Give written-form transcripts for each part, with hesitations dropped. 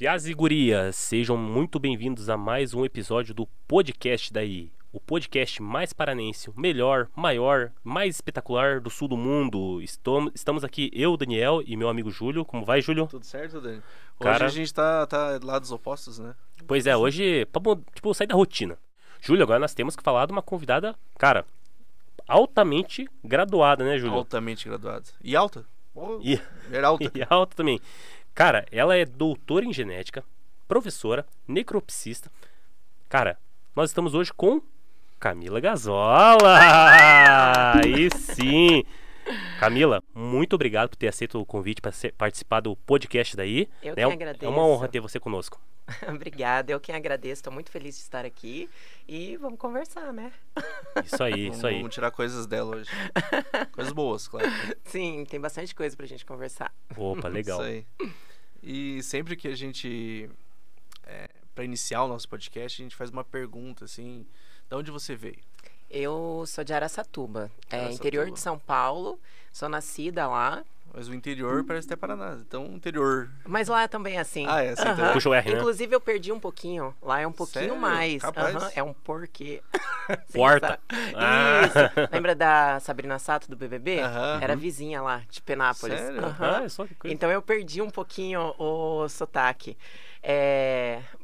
Piás e gurias, sejam muito bem-vindos a mais um episódio do podcast daí. O podcast mais paranense, o melhor, maior, mais espetacular do sul do mundo. Estamos aqui, eu, Daniel, e meu amigo Júlio. Como vai, Júlio? Tudo certo, Dani? Hoje Cara, a gente tá lados opostos, né? Pois é, hoje, tipo, sair da rotina. Júlio, agora nós temos que falar de uma convidada, cara, altamente graduada, né, Júlio? Altamente graduado. E alta? E, Era alta. e alta também. Cara, ela é doutora em genética, professora, necropsista. Cara, nós estamos hoje com Camila Gazzola! Aí sim! Camila, muito obrigado por ter aceito o convite para participar do podcast daí. Eu que agradeço. É uma honra ter você conosco. Obrigada, eu quem agradeço. Estou muito feliz de estar aqui e vamos conversar, né? Isso aí, isso aí. Vamos tirar coisas dela hoje. Coisas boas, claro. Sim, tem bastante coisa pra gente conversar. Opa, legal. Isso aí. E sempre que a gente, para iniciar o nosso podcast, a gente faz uma pergunta, assim, de onde você veio? Eu sou de Araçatuba, Araçatuba. Interior de São Paulo, sou nascida lá. Mas o interior parece até Paraná, então interior. Mas lá também é assim. Ah, é assim Aham. também? Puxa o R, né? Inclusive eu perdi um pouquinho, lá é um pouquinho Sério? mais. Capaz? Aham, é um porquê. Porta. Ah. Isso. Lembra da Sabrina Sato do BBB? Aham. Era vizinha lá, de Penápolis. Sério? Aham. Ah, só que coisa. Então eu perdi um pouquinho o sotaque.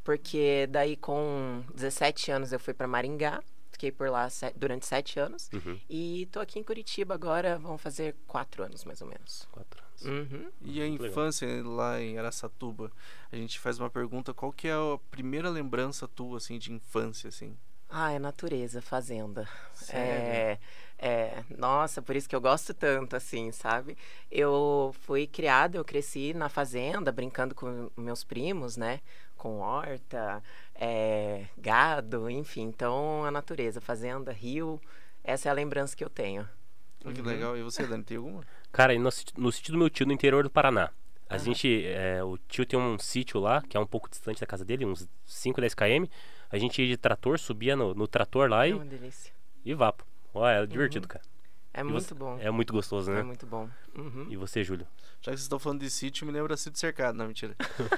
Porque daí com 17 anos eu fui para Maringá. Fiquei por lá durante 7 anos. Uhum. E tô aqui em Curitiba agora, vão fazer 4 anos mais ou menos. 4 anos. Uhum. E a infância lá em Araçatuba, a gente faz uma pergunta, qual que é a primeira lembrança tua, assim, de infância, assim? Ah, é natureza, fazenda. Sério? Nossa, por isso que eu gosto tanto, assim, sabe? Eu fui criada, eu cresci na fazenda, brincando com meus primos, né? Com horta, gado, enfim. Então, a natureza, fazenda, rio, essa é a lembrança que eu tenho. Olha que legal. E você, Dani, tem alguma? Cara, e no sítio do meu tio, no interior do Paraná. A Aham. gente, o tio tem um sítio lá, que é um pouco distante da casa dele, uns 5, 10 km. A gente ia de trator, subia no trator lá É uma delícia. e vapo. Ó, é divertido, cara. É E muito você- bom. É muito gostoso, né? É muito bom. Uhum. E você, Júlio? Já que vocês estão falando de sítio, me lembra sítio cercado. Não, mentira.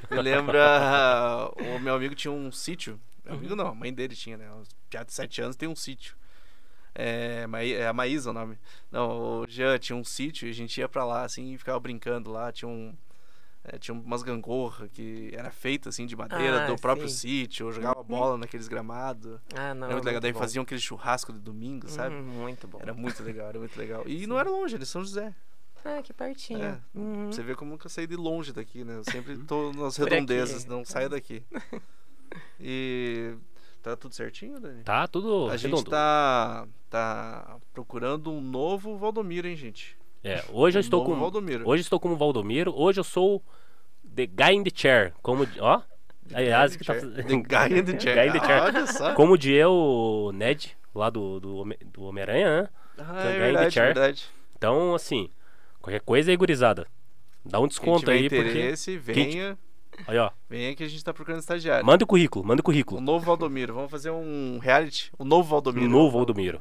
Me lembra... O meu amigo tinha um sítio. Meu amigo não, a mãe dele tinha, né? Uns piá de 7 anos tem um sítio. É a Maísa o nome. Não, o Jean tinha um sítio e a gente ia pra lá, assim, e ficava brincando lá. Tinha umas gangorras que era feita, assim, de madeira do próprio sim. sítio. Eu jogava bola naqueles gramados. Ah, não. Era muito legal. Daí bom. faziam aquele churrasco de domingo, sabe? Muito bom. Era muito legal, era muito legal. E não era longe, era em São José. Ah, que pertinho. É. Uhum. Você vê como eu nunca saí de longe daqui, né? Eu sempre tô nas Por redondezas, aqui. não saio daqui. E tá tudo certinho, Dani? Tá tudo A gente redondo. tá procurando um novo Valdomiro, hein, gente? Hoje eu Um estou novo com... Valdomiro. Hoje estou como Valdomiro. Hoje eu sou the guy in the chair. Como... Ó. Aliás, que tá... The guy in the chair. Guy in the chair. Olha só. Como diria o Ned, lá do Homem-Aranha, né? Ah, The é guy in the verdade, chair. verdade. Então, assim, qualquer coisa aí, gurizada. Dá um Quem desconto tiver aí, porque... interesse, venha. Aí, ó. Venha que a gente tá procurando estagiário. Manda o currículo, manda o O currículo. novo Valdomiro. Vamos fazer um reality. O novo Valdomiro. Um novo Valdomiro.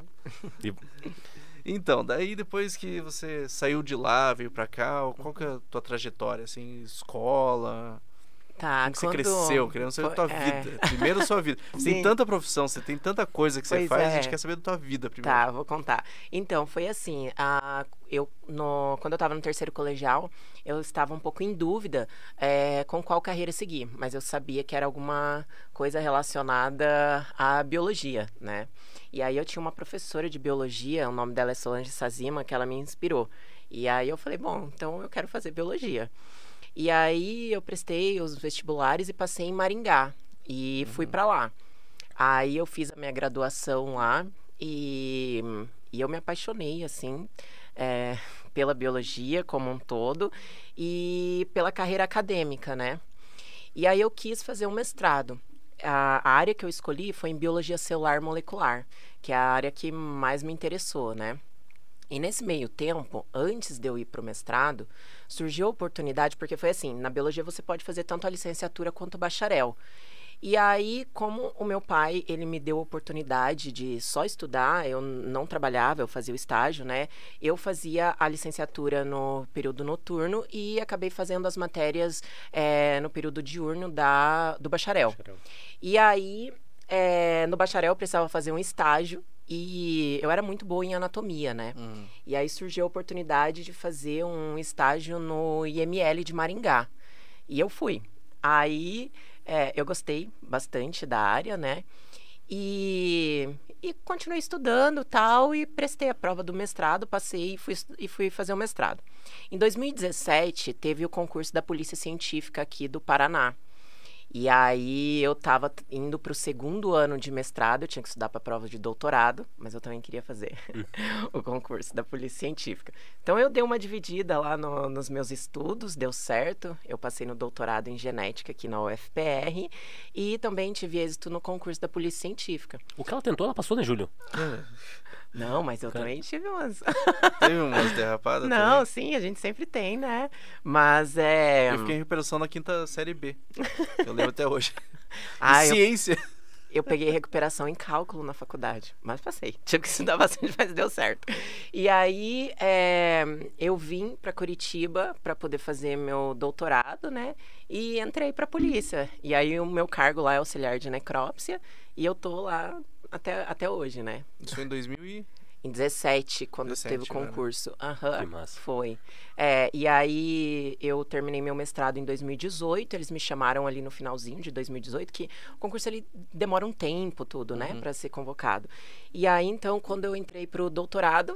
E- Então, daí depois que você saiu de lá, veio pra cá, qual que é a tua trajetória, assim, escola? Tá, Como que você quando cresceu? Queremos saber da tua vida. Primeiro a sua vida. Você tem Sim. tanta profissão, você tem tanta coisa que você Pois faz, a é. gente quer saber da tua vida primeiro. Tá, vou contar. Então, foi assim, quando eu estava no terceiro colegial, eu estava um pouco em dúvida com qual carreira seguir, mas eu sabia que era alguma coisa relacionada à biologia, né? E aí eu tinha uma professora de biologia, o nome dela é Solange Sazima, que ela me inspirou. E aí eu falei, bom, então eu quero fazer biologia. E aí eu prestei os vestibulares e passei em Maringá, e fui para lá. Aí eu fiz a minha graduação lá e eu me apaixonei, assim, pela biologia como um todo e pela carreira acadêmica, né? E aí eu quis fazer um mestrado. A área que eu escolhi foi em biologia celular molecular, que é a área que mais me interessou, né? E nesse meio tempo, antes de eu ir para o mestrado, surgiu a oportunidade, porque foi assim, na biologia você pode fazer tanto a licenciatura quanto o bacharel. E aí, como o meu pai, ele me deu a oportunidade de só estudar, eu não trabalhava, eu fazia o estágio, né? Eu fazia a licenciatura no período noturno e acabei fazendo as matérias no período diurno do bacharel. E aí, no bacharel, eu precisava fazer um estágio e eu era muito boa em anatomia, né? E aí surgiu a oportunidade de fazer um estágio no IML de Maringá. E eu fui. Aí eu gostei bastante da área, né? E continuei estudando tal, e prestei a prova do mestrado, passei e fui fazer o mestrado. Em 2017, teve o concurso da Polícia Científica aqui do Paraná. E aí eu estava indo para o 2º ano de mestrado, eu tinha que estudar para a prova de doutorado, mas eu também queria fazer o concurso da Polícia Científica. Então eu dei uma dividida lá nos meus estudos, deu certo, eu passei no doutorado em genética aqui na UFPR e também tive êxito no concurso da Polícia Científica. O que ela tentou, ela passou, né, Júlio? Não, mas eu também tive umas... Teve umas derrapadas Não, também? sim, a gente sempre tem, né? Mas Eu fiquei em recuperação na 5ª série B. Eu lembro até hoje. Ciência. Eu peguei recuperação em cálculo na faculdade, mas passei. Tive que estudar bastante, mas deu certo. E aí, eu vim para Curitiba para poder fazer meu doutorado, né? E entrei para a polícia. E aí, o meu cargo lá é auxiliar de necrópsia. E eu tô lá até hoje, né? Isso foi em 2000 e... Em 17, quando 17, teve o concurso. Que massa. Foi. E aí eu terminei meu mestrado em 2018, eles me chamaram ali no finalzinho de 2018, que o concurso ele demora um tempo tudo, né, para ser convocado. E aí então, quando eu entrei pro doutorado,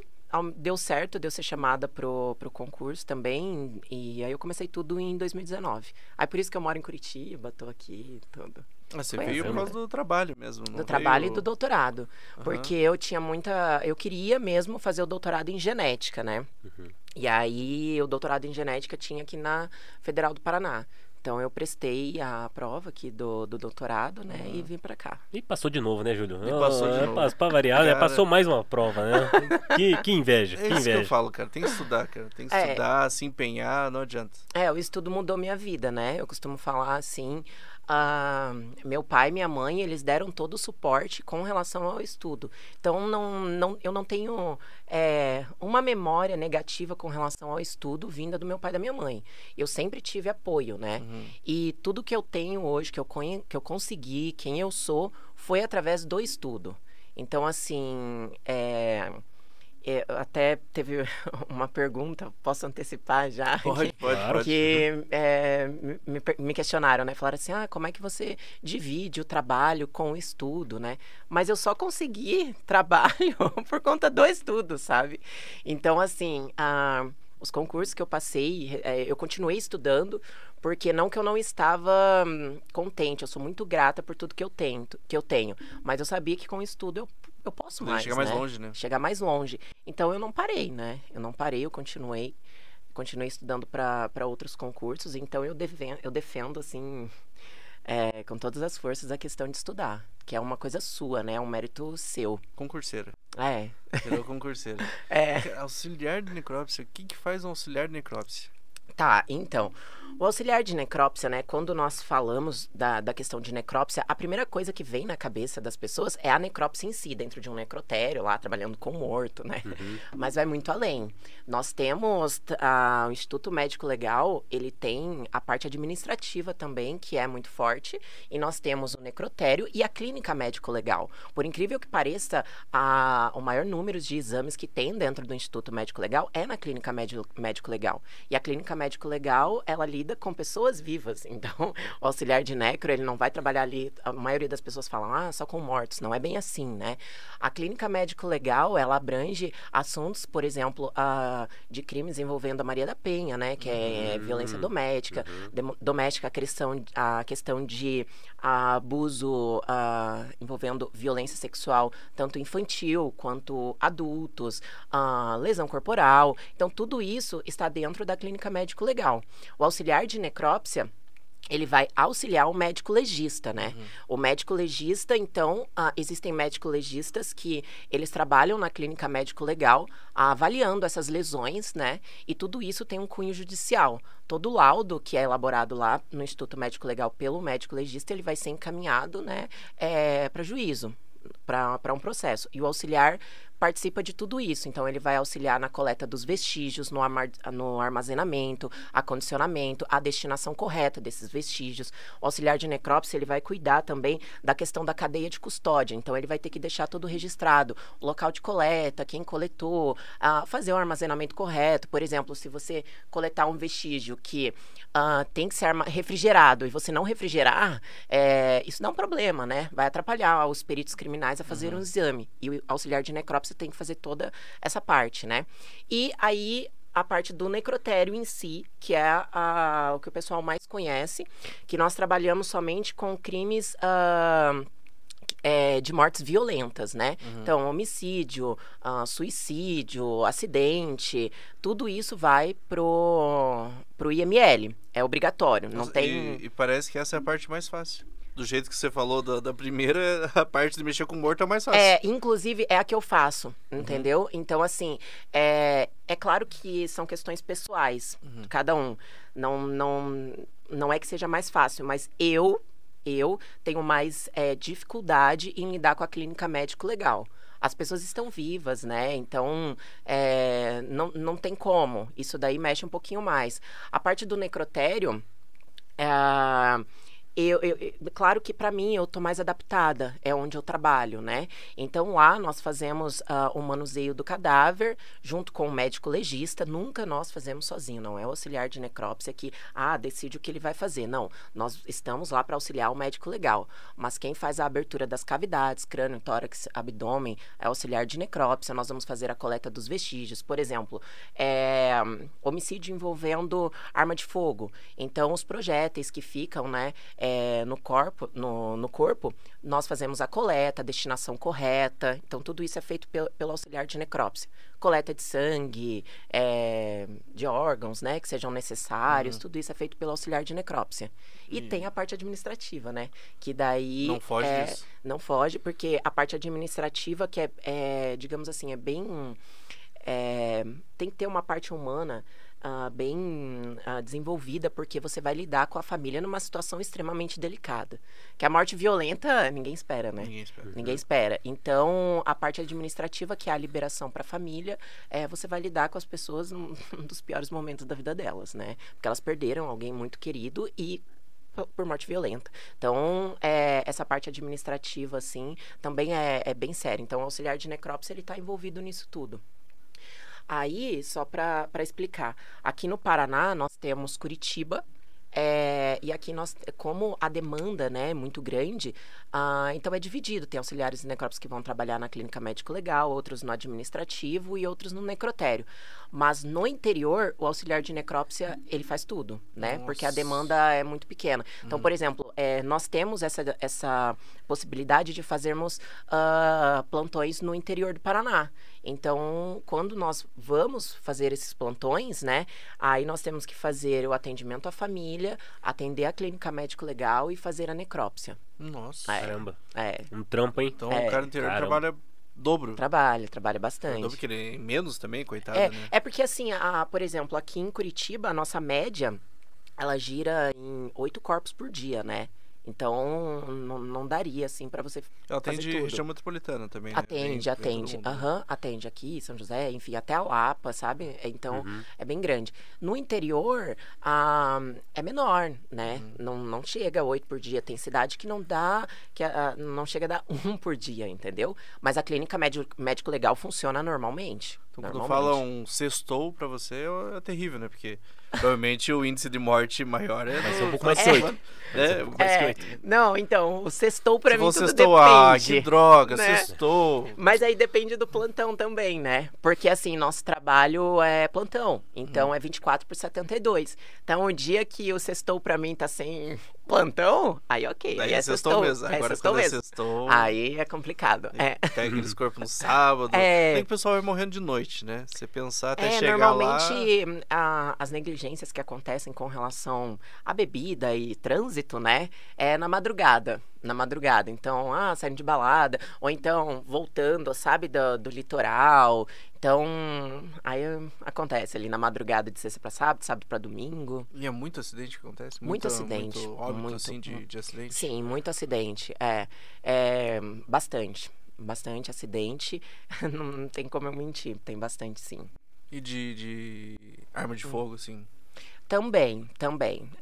deu certo, deu ser chamada pro concurso também, e aí eu comecei tudo em 2019. Aí por isso que eu moro em Curitiba, tô aqui, tudo. Você veio por causa do trabalho mesmo, não Do trabalho e veio... do doutorado. Porque eu tinha eu queria mesmo fazer o doutorado em genética, né? E aí, o doutorado em genética tinha aqui na Federal do Paraná. Então, eu prestei a prova aqui do doutorado, né? E vim pra cá. E passou de novo, né, Júlio? E passou de novo. Pra variar, né? Passou mais uma prova, né? Que inveja, que É isso inveja. que eu falo, cara. Tem que estudar, cara. Tem que estudar, se empenhar, não adianta. O estudo mudou minha vida, né? Eu costumo falar assim... meu pai e minha mãe, eles deram todo o suporte com relação ao estudo. Então, eu não tenho uma memória negativa com relação ao estudo vinda do meu pai e da minha mãe. Eu sempre tive apoio, né? E tudo que eu tenho hoje, que eu consegui, quem eu sou, foi através do estudo. Então, assim... até teve uma pergunta, posso antecipar já? Pode. Que me questionaram, né? Falaram assim, como é que você divide o trabalho com o estudo, né? Mas eu só consegui trabalho por conta do estudo, sabe? Então, assim, os concursos que eu passei, eu continuei estudando, porque não que eu não estava contente, eu sou muito grata por tudo que eu tenho, mas eu sabia que com o estudo eu posso mais, chegar mais longe, né? Chegar mais longe. Então, eu não parei, né? Eu continuei estudando para outros concursos, então eu defendo, assim, com todas as forças a questão de estudar, que é uma coisa sua, né? É um mérito seu. Concurseira. Virou concurseira. Auxiliar de necrópsia. O que faz um auxiliar de necrópsia? Tá, então, o auxiliar de necrópsia, né, quando nós falamos da questão de necrópsia, a primeira coisa que vem na cabeça das pessoas é a necrópsia em si, dentro de um necrotério, lá, trabalhando com morto, né, mas vai muito além. Nós temos, o Instituto Médico Legal, ele tem a parte administrativa também, que é muito forte, e nós temos o necrotério e a clínica médico legal. Por incrível que pareça, o maior número de exames que tem dentro do Instituto Médico Legal é na clínica médico legal. E a clínica médico legal, ela lida com pessoas vivas. Então, o auxiliar de necro, ele não vai trabalhar ali, a maioria das pessoas falam, só com mortos. Não é bem assim, né? A clínica médico legal, ela abrange assuntos, por exemplo, de crimes envolvendo a Maria da Penha, né? Que é violência doméstica, a questão de abuso envolvendo violência sexual, tanto infantil quanto adultos, lesão corporal. Então, tudo isso está dentro da clínica médico legal. O auxiliar de necrópsia, ele vai auxiliar o médico legista, né? O médico legista, então, existem médico legistas que eles trabalham na clínica médico legal, avaliando essas lesões, né? E tudo isso tem um cunho judicial. Todo laudo que é elaborado lá no Instituto Médico Legal pelo médico legista, ele vai ser encaminhado, né, para juízo, para um processo. E o auxiliar participa de tudo isso. Então, ele vai auxiliar na coleta dos vestígios, no armazenamento, acondicionamento, a destinação correta desses vestígios. O auxiliar de necrópsia, ele vai cuidar também da questão da cadeia de custódia. Então, ele vai ter que deixar tudo registrado. O local de coleta, quem coletou, fazer o armazenamento correto. Por exemplo, se você coletar um vestígio que tem que ser refrigerado e você não refrigerar, isso dá um problema, né? Vai atrapalhar os peritos criminais a fazer um exame. E o auxiliar de necrópsia tem que fazer toda essa parte, né? E aí, a parte do necrotério em si, que é o que o pessoal mais conhece, que nós trabalhamos somente com crimes de mortes violentas, né? Então, homicídio, suicídio, acidente, tudo isso vai pro IML. É obrigatório, não tem... E parece que essa é a parte mais fácil. Do jeito que você falou da primeira, a parte de mexer com morto é mais fácil. Inclusive, é a que eu faço, entendeu? Então, assim, é claro que são questões pessoais, cada um. Não é que seja mais fácil, mas eu tenho mais dificuldade em lidar com a clínica médico legal. As pessoas estão vivas, né? Então, não tem como. Isso daí mexe um pouquinho mais. A parte do necrotério... claro que para mim eu tô mais adaptada, é onde eu trabalho, né? Então lá nós fazemos o manuseio do cadáver junto com o médico legista, nunca nós fazemos sozinho, não é o auxiliar de necrópsia que decide o que ele vai fazer, não. Nós estamos lá para auxiliar o médico legal, mas quem faz a abertura das cavidades, crânio, tórax, abdômen, é o auxiliar de necrópsia. Nós vamos fazer a coleta dos vestígios, por exemplo, homicídio envolvendo arma de fogo, então os projéteis que ficam, né, no corpo, nós fazemos a coleta, a destinação correta. Então, tudo isso é feito pelo auxiliar de necrópsia. Coleta de sangue, de órgãos, né, que sejam necessários, tudo isso é feito pelo auxiliar de necrópsia. E tem a parte administrativa, né, que daí... Não foge disso. Não foge, porque a parte administrativa, que digamos assim, bem... tem que ter uma parte humana bem desenvolvida, porque você vai lidar com a família numa situação extremamente delicada. Que a morte violenta, ninguém espera, né? Ninguém espera. Então, a parte administrativa, que é a liberação para a família, você vai lidar com as pessoas num dos piores momentos da vida delas, né? Porque elas perderam alguém muito querido e por morte violenta. Então, essa parte administrativa, assim, também é bem séria. Então, o auxiliar de necrópsia, ele está envolvido nisso tudo. Aí, só para explicar, aqui no Paraná nós temos Curitiba, e aqui nós, como a demanda, né, é muito grande, então é dividido. Tem auxiliares de necrópsia que vão trabalhar na clínica médico legal, outros no administrativo e outros no necrotério. Mas no interior, o auxiliar de necrópsia, ele faz tudo, né? Nossa. Porque a demanda é muito pequena. Então, por exemplo, nós temos essa possibilidade de fazermos plantões no interior do Paraná. Então, quando nós vamos fazer esses plantões, né, aí nós temos que fazer o atendimento à família, atender a clínica médico legal e fazer a necrópsia. Nossa. Caramba. Um trampo, hein? Então o cara no interior trabalha dobro. Trabalha bastante. Dobro, porque ele é menos também, coitado, né? É porque assim, por exemplo, aqui em Curitiba, a nossa média, ela gira em 8 corpos por dia, né? Então, não daria, assim, para você Ela fazer atende tudo. região metropolitana também, né? Atende. Atende aqui, São José, enfim, até a Lapa, sabe? Então, é bem grande. No interior, é menor, né? Não chega a 8 por dia. Tem cidade que não dá, não chega a dar 1 por dia, entendeu? Mas a clínica médico legal funciona normalmente. Então, quando fala um sextou pra você, é terrível, né? Porque provavelmente o índice de morte maior vai ser um pouco mais que 8. Não, então, o sextou pra mim tudo sextou, depende. que droga, né? sextou. Mas aí depende do plantão também, né? Porque assim, nosso trabalho é plantão. Então é 24/72. Então o dia que o sextou pra mim tá sem plantão, aí ok. Daí Aí sextou mesmo. Agora sextou quando é mesmo. sextou, Aí é complicado. cai aqueles corpos no sábado. É. Tem que o pessoal vai morrendo de noite, né? Você pensar até chegar normalmente lá... as negligências que acontecem com relação à bebida e trânsito, né, é na madrugada. Na madrugada. Então, saindo de balada, ou então voltando, sabe, do litoral. Então, aí acontece ali na madrugada de sexta pra sábado, sábado pra domingo. E é muito acidente que acontece? Muito acidente. Muito óbito, Muito, assim, de acidente? Sim, muito acidente. Bastante. Bastante acidente. Não tem como eu mentir. Tem bastante, sim. E de arma de fogo, assim? Também.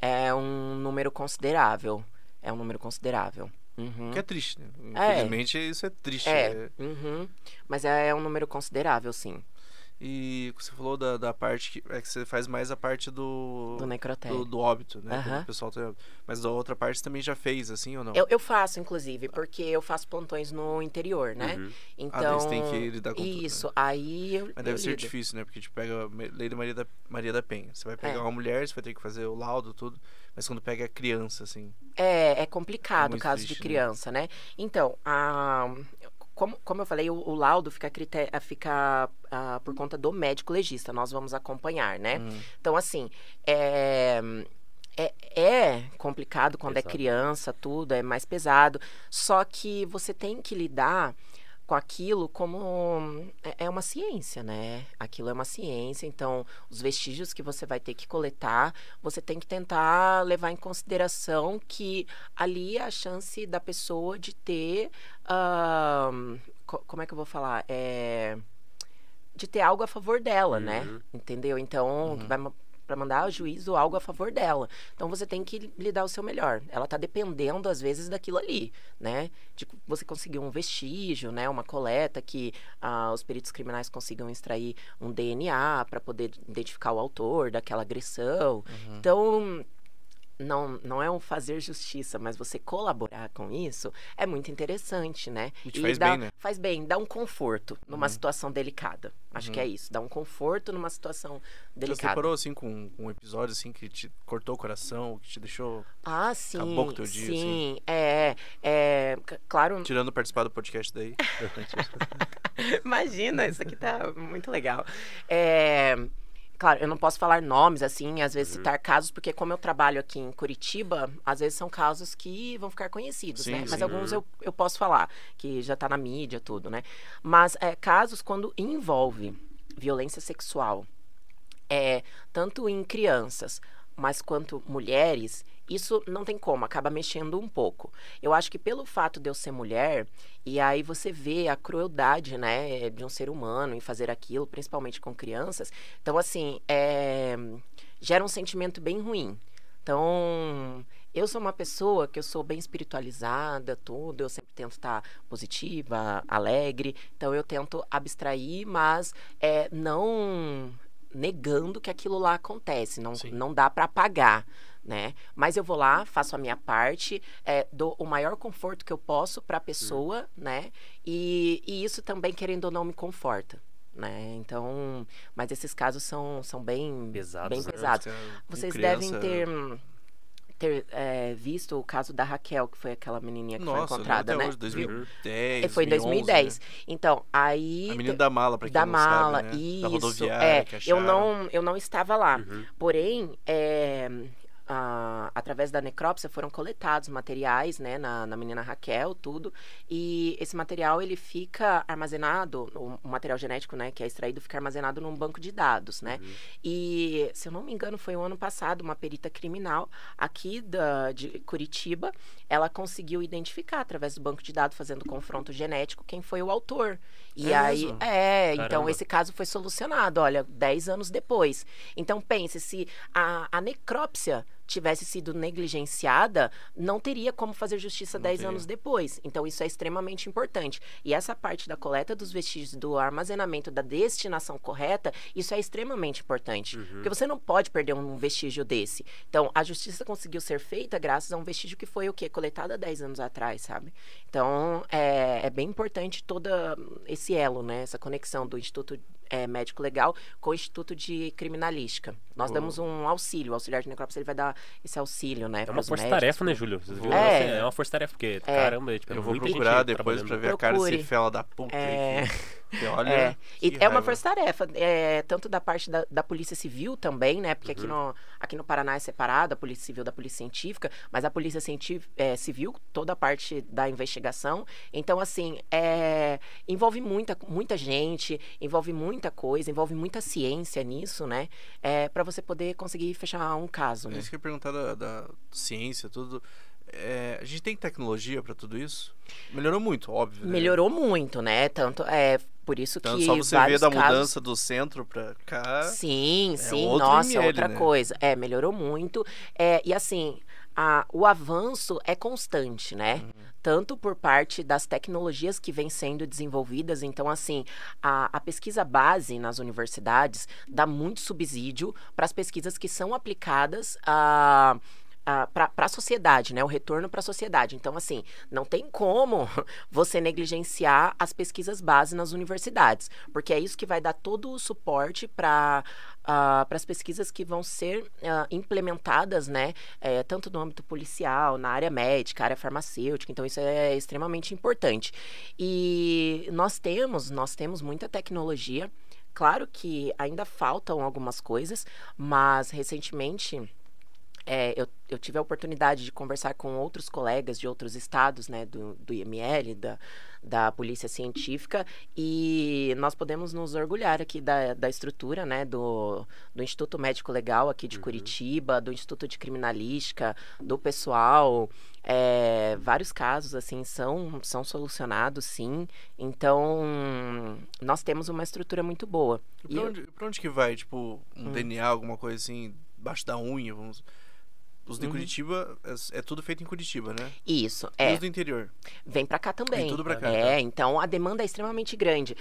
É um número considerável. Uhum. Que é triste, né? É. Infelizmente, isso é triste. Uhum. Mas é um número considerável, sim. E você falou da parte que você faz mais a parte do necrotério. do óbito, né? Aham. Quando o pessoal mas a outra parte também já fez, assim, ou não? Eu faço, inclusive, porque eu faço plantões no interior, né? Uhum. Então, daí você tem que lidar com tudo, isso, né? aí eu Mas deve ser lido. difícil, né? Porque tipo, pega a lei da Maria da Penha. Você vai pegar uma mulher, você vai ter que fazer o laudo, tudo. Mas quando pega a criança, assim... É complicado o muito caso de triste, né? criança, né? Então, como eu falei, o laudo fica por conta do médico legista. Nós vamos acompanhar, né? Então, assim, é complicado quando é Pesado. criança, tudo, é mais pesado. Só que você tem que lidar com aquilo como é uma ciência, né? Aquilo é uma ciência, então os vestígios que você vai ter que coletar, você tem que tentar levar em consideração que ali é a chance da pessoa de ter, como é que eu vou falar? De ter algo a favor dela, né? Entendeu? Então, que vai para mandar ao juízo algo a favor dela. Então você tem que lhe dar o seu melhor. Ela tá dependendo às vezes daquilo ali, né? De você conseguir um vestígio, né? Uma coleta que os peritos criminais consigam extrair um DNA para poder identificar o autor daquela agressão. Então não é um fazer justiça, mas você colaborar com isso é muito interessante, né? E te faz bem, né? Faz bem, dá um conforto numa situação delicada. Acho que é isso, dá um conforto numa situação Você delicada. deparou, assim, com um episódio, assim, que te cortou o coração, que te deixou... Sim, Acabou com o teu dia, sim. Claro, Tirando participar do podcast daí. imagina, isso aqui tá muito legal. Claro, eu não posso falar nomes, assim, às vezes citar casos, porque como eu trabalho aqui em Curitiba, às vezes são casos que vão ficar conhecidos, Sim, né? Mas sim. alguns eu posso falar, que já tá na mídia, tudo, né? Mas casos quando envolve violência sexual, tanto em crianças, mas quanto mulheres, isso não tem como, acaba mexendo um pouco. Eu acho que pelo fato de eu ser mulher, e aí você vê a crueldade, né, de um ser humano em fazer aquilo, principalmente com crianças. Então, assim, gera um sentimento bem ruim. Então, eu sou uma pessoa que eu sou bem espiritualizada, tudo, eu sempre tento estar positiva, alegre. Então, eu tento abstrair, mas não negando que aquilo lá acontece, não dá para apagar, né? Mas eu vou lá, faço a minha parte, dou o maior conforto que eu posso para a pessoa, né? E isso também, querendo ou não, me conforta, né? Então, mas esses casos são bem Pesados, né? pesados. Com Vocês criança- devem ter visto o caso da Raquel, que foi aquela menininha que foi Nossa, encontrada, até né? hoje, 2010, Foi em 2010. né? Então, aí... A menina da mala, pra quem da não mala, sabe, né? isso. Da rodoviária que eu acharam. não estava lá. Porém, através da necrópsia foram coletados materiais, né, na menina Raquel, tudo. E esse material, ele fica armazenado, o material genético, né, que é extraído, fica armazenado num banco de dados, né? E, se eu não me engano, foi o ano passado, uma perita criminal aqui de Curitiba, ela conseguiu identificar, através do banco de dados, fazendo confronto genético, quem foi o autor. E aí, mesmo? então Caramba. esse caso foi solucionado, olha, 10 anos depois. Então pense, se a necrópsia tivesse sido negligenciada, não teria como fazer justiça 10 teria. anos depois. Então isso é extremamente importante. E essa parte da coleta dos vestígios, do armazenamento, da destinação correta, isso é extremamente importante. Porque você não pode perder um vestígio desse. Então a justiça conseguiu ser feita graças a um vestígio que foi o quê? Coletado há 10 anos atrás, sabe? Então é bem importante todo esse elo, né? Essa conexão do Instituto Médico Legal com o Instituto de Criminalística. Nós damos um auxílio. O auxiliar de necrópsia, ele vai dar esse auxílio, né? É uma força-tarefa, né, Júlio? Vocês viram? É. Assim, é uma força-tarefa, porque, caramba, tipo, Eu vou muita gente procurar depois pra trabalhando. ver a cara Procure. desse fela da puta aí. Que olha, É, e que é uma raiva. força-tarefa, tanto da parte da Polícia Civil também, né? Porque aqui no Paraná é separado a Polícia Civil da Polícia Científica, mas a Polícia Civil, toda a parte da investigação. Então, assim, envolve muita gente, envolve muita coisa, envolve muita ciência nisso, né? Para você poder conseguir fechar um caso, É né? isso que eu ia perguntar da ciência, tudo. A gente tem tecnologia pra tudo isso? Melhorou muito, óbvio. Né? Melhorou muito, né? Tanto por isso Então, que só você vê vários da casos... mudança do centro pra cá. Sim, sim, outro nossa, ML, outra né? coisa. Melhorou muito. E assim, o avanço é constante, né? Tanto por parte das tecnologias que vêm sendo desenvolvidas. Então, assim, a pesquisa base nas universidades dá muito subsídio para as pesquisas que são aplicadas para a sociedade, né? O retorno para a sociedade. Então, assim, não tem como você negligenciar as pesquisas base nas universidades, porque é isso que vai dar todo o suporte para as pesquisas que vão ser implementadas, né? Tanto no âmbito policial, na área médica, área farmacêutica. Então, isso é extremamente importante. E nós temos muita tecnologia. Claro que ainda faltam algumas coisas, mas recentemente... eu tive a oportunidade de conversar com outros colegas de outros estados, né, do IML, da Polícia Científica, e nós podemos nos orgulhar aqui da estrutura, né, do Instituto Médico Legal aqui de Curitiba, do Instituto de Criminalística, do pessoal. Vários casos, assim, são solucionados, sim. Então, nós temos uma estrutura muito boa. E pra onde que vai? Tipo, um DNA, alguma coisa assim, embaixo da unha, vamos... Os de Curitiba, é tudo feito em Curitiba, né? Isso, E os do interior? Vem para cá também. Vem tudo pra cá, tá? Então a demanda é extremamente grande.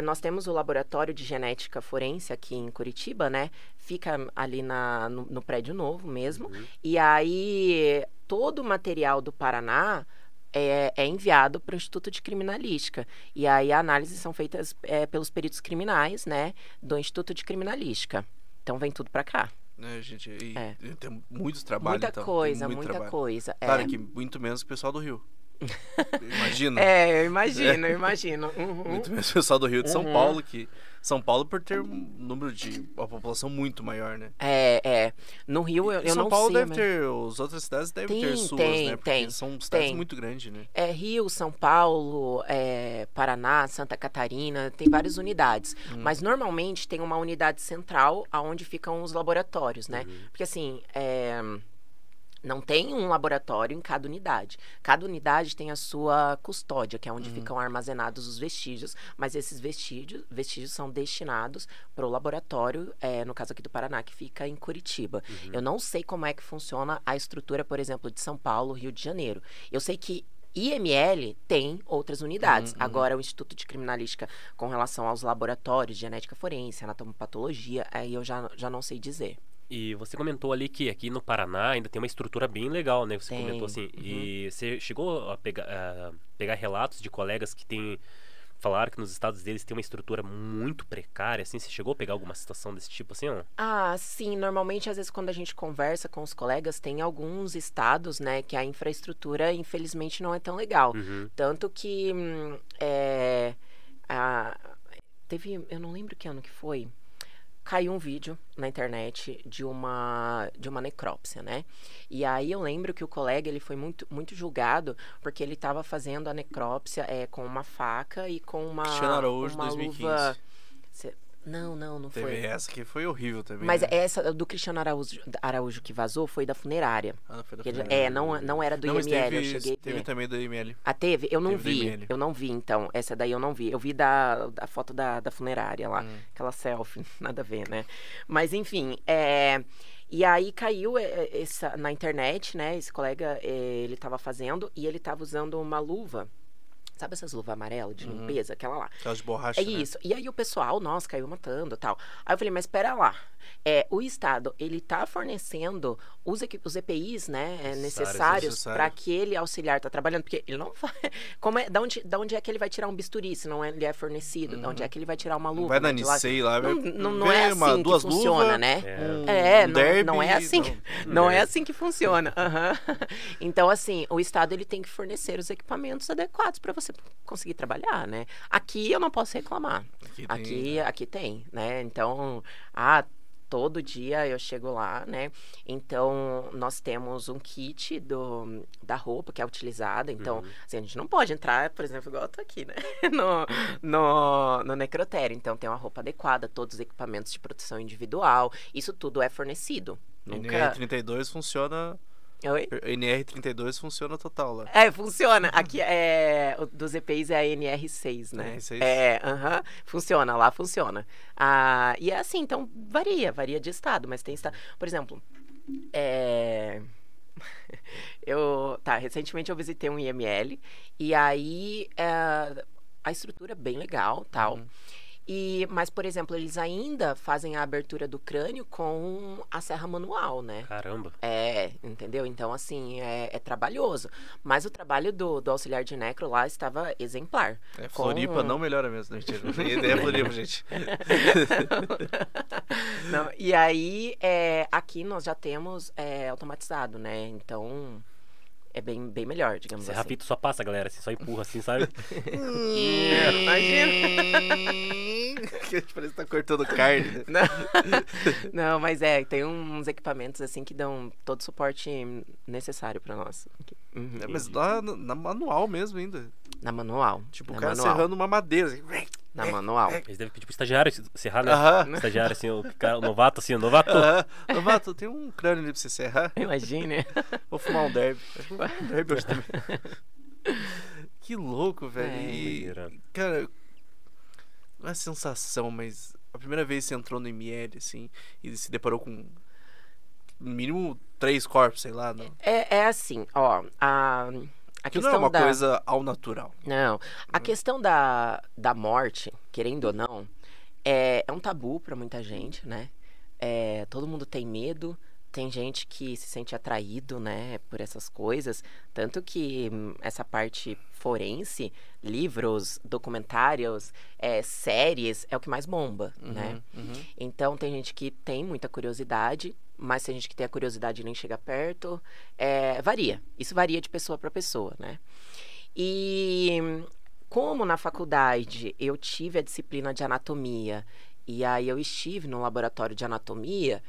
Nós temos o Laboratório de Genética Forense aqui em Curitiba, né? Fica ali no prédio novo mesmo. E aí, todo o material do Paraná é enviado para o Instituto de Criminalística. E aí, análises são feitas pelos peritos criminais, né? Do Instituto de Criminalística. Então, vem tudo para cá. Gente, e tem muitos trabalhos, Muita então. coisa, Tem muito muita trabalho. coisa. Claro que muito menos o pessoal do Rio. Imagina. Eu imagino. Muito menos o pessoal do Rio de São Paulo, que... São Paulo por ter um número de... uma população muito maior, né? No Rio, eu não sei. São Paulo deve mas... ter... As outras cidades devem ter suas, né? Porque são cidades muito grandes, né? Rio, São Paulo, Paraná, Santa Catarina, tem várias unidades. Mas normalmente tem uma unidade central onde ficam os laboratórios, né? Porque assim, não tem um laboratório em cada unidade. Cada unidade tem a sua custódia, que é onde ficam armazenados os vestígios, mas esses vestígios são destinados para o laboratório, no caso aqui do Paraná, que fica em Curitiba. Eu não sei como é que funciona a estrutura, por exemplo, de São Paulo, Rio de Janeiro. Eu sei que IML tem outras unidades. Agora, o Instituto de Criminalística, com relação aos laboratórios de genética forense, anatomopatologia, aí eu já não sei dizer. E você comentou ali que aqui no Paraná ainda tem uma estrutura bem legal, né? Você Tem. comentou assim. E você chegou a pegar relatos de colegas que falaram que nos estados deles tem uma estrutura muito precária, assim? Você chegou a pegar alguma situação desse tipo, assim, ó? Sim. Normalmente, às vezes, quando a gente conversa com os colegas, tem alguns estados, né, que a infraestrutura, infelizmente, não é tão legal. Tanto que eu não lembro que ano que foi, caiu um vídeo na internet de uma necrópsia, né? E aí eu lembro que o colega, ele foi muito, muito julgado porque ele estava fazendo a necrópsia com uma faca e com uma Cristiano Araújo, uma 2015. luva... Não foi. Teve essa que foi horrível também, Mas né? essa do Cristiano Araújo que vazou foi da funerária. Foi da Que ele- funerária. não era do Não, mas IML, eu cheguei a teve ver. também do IML. Teve? Eu não Teve do vi. IML. Eu não vi, então. Essa daí eu não vi. Eu vi da foto da funerária lá. Aquela selfie, nada a ver, né? Mas, enfim, e aí caiu na internet, né? Esse colega, ele tava fazendo e ele tava usando uma luva. Sabe essas luvas amarelas de limpeza? Aquela lá. Aquelas de borracha, É né? isso. E aí o pessoal, nossa, caiu matando e tal. Aí eu falei, mas espera lá. O Estado, ele tá fornecendo os EPIs, né, necessários Necessários. para aquele auxiliar tá trabalhando, porque ele não vai, da onde é que ele vai tirar um bisturi se não ele é fornecido, da onde é que ele vai tirar uma luva, Vai na né, de lá? Nicei lá, vai Não é ver assim duas que funciona, luvas, né? um derby, Não é assim, não é derby. assim que funciona. Aham. Então, assim, o Estado ele tem que fornecer os equipamentos adequados para você conseguir trabalhar, né? Aqui eu não posso reclamar. Aqui tem, né? Então, todo dia eu chego lá, né? Então, nós temos um kit da roupa que é utilizada. Então, assim, a gente não pode entrar, por exemplo, igual eu tô aqui, né? No necrotério. Então, tem uma roupa adequada, todos os equipamentos de proteção individual. Isso tudo é fornecido. Nunca... NR32 funciona... Oi? NR32 funciona total lá. Funciona. Aqui dos EPIs é a NR6, né? NR6. Funciona, lá funciona. E é assim, então varia de estado, mas tem estado. Por exemplo, recentemente eu visitei um IML e aí a estrutura é bem legal, tal. Mas, por exemplo, eles ainda fazem a abertura do crânio com a serra manual, né? Caramba. Entendeu? Então, assim, é trabalhoso. Mas o trabalho do auxiliar de necro lá estava exemplar. Floripa não melhora mesmo, não, mentira. A ideia é Floripa, gente. Não, e aí, aqui nós já temos automatizado, né? Então... é bem melhor, digamos assim. Serrapito só passa, galera, assim, só empurra assim, sabe? Imagina! Parece que tá cortando carne. Não, mas tem uns equipamentos assim que dão todo o suporte necessário pra nós. Mas lá na manual mesmo ainda. Na manual. Tipo, na o cara manual. serrando uma madeira. Assim. Na manual. Eles devem pedir pro estagiário serrar, né? Estagiário, assim, o novato, assim, o novato. Novato, tem um crânio ali pra você serrar. Imagina. Vou fumar um derby. Vou fumar um derby hoje também. Que louco, velho. Cara, não é sensação, mas a primeira vez que você entrou no ML, assim, e se deparou com no mínimo 3 corpos, sei lá. Não. É assim, ó. A que questão não é uma coisa ao natural. Não. A questão da morte, querendo ou não, é um tabu pra muita gente, né? Todo mundo tem medo. Tem gente que se sente atraído, né, por essas coisas. Tanto que essa parte forense, livros, documentários, séries, é o que mais bomba, né? Então, tem gente que tem muita curiosidade, mas tem gente que tem a curiosidade e nem chega perto. Varia. Isso varia de pessoa para pessoa, né? E como na faculdade eu tive a disciplina de anatomia, e aí eu estive no laboratório de anatomia...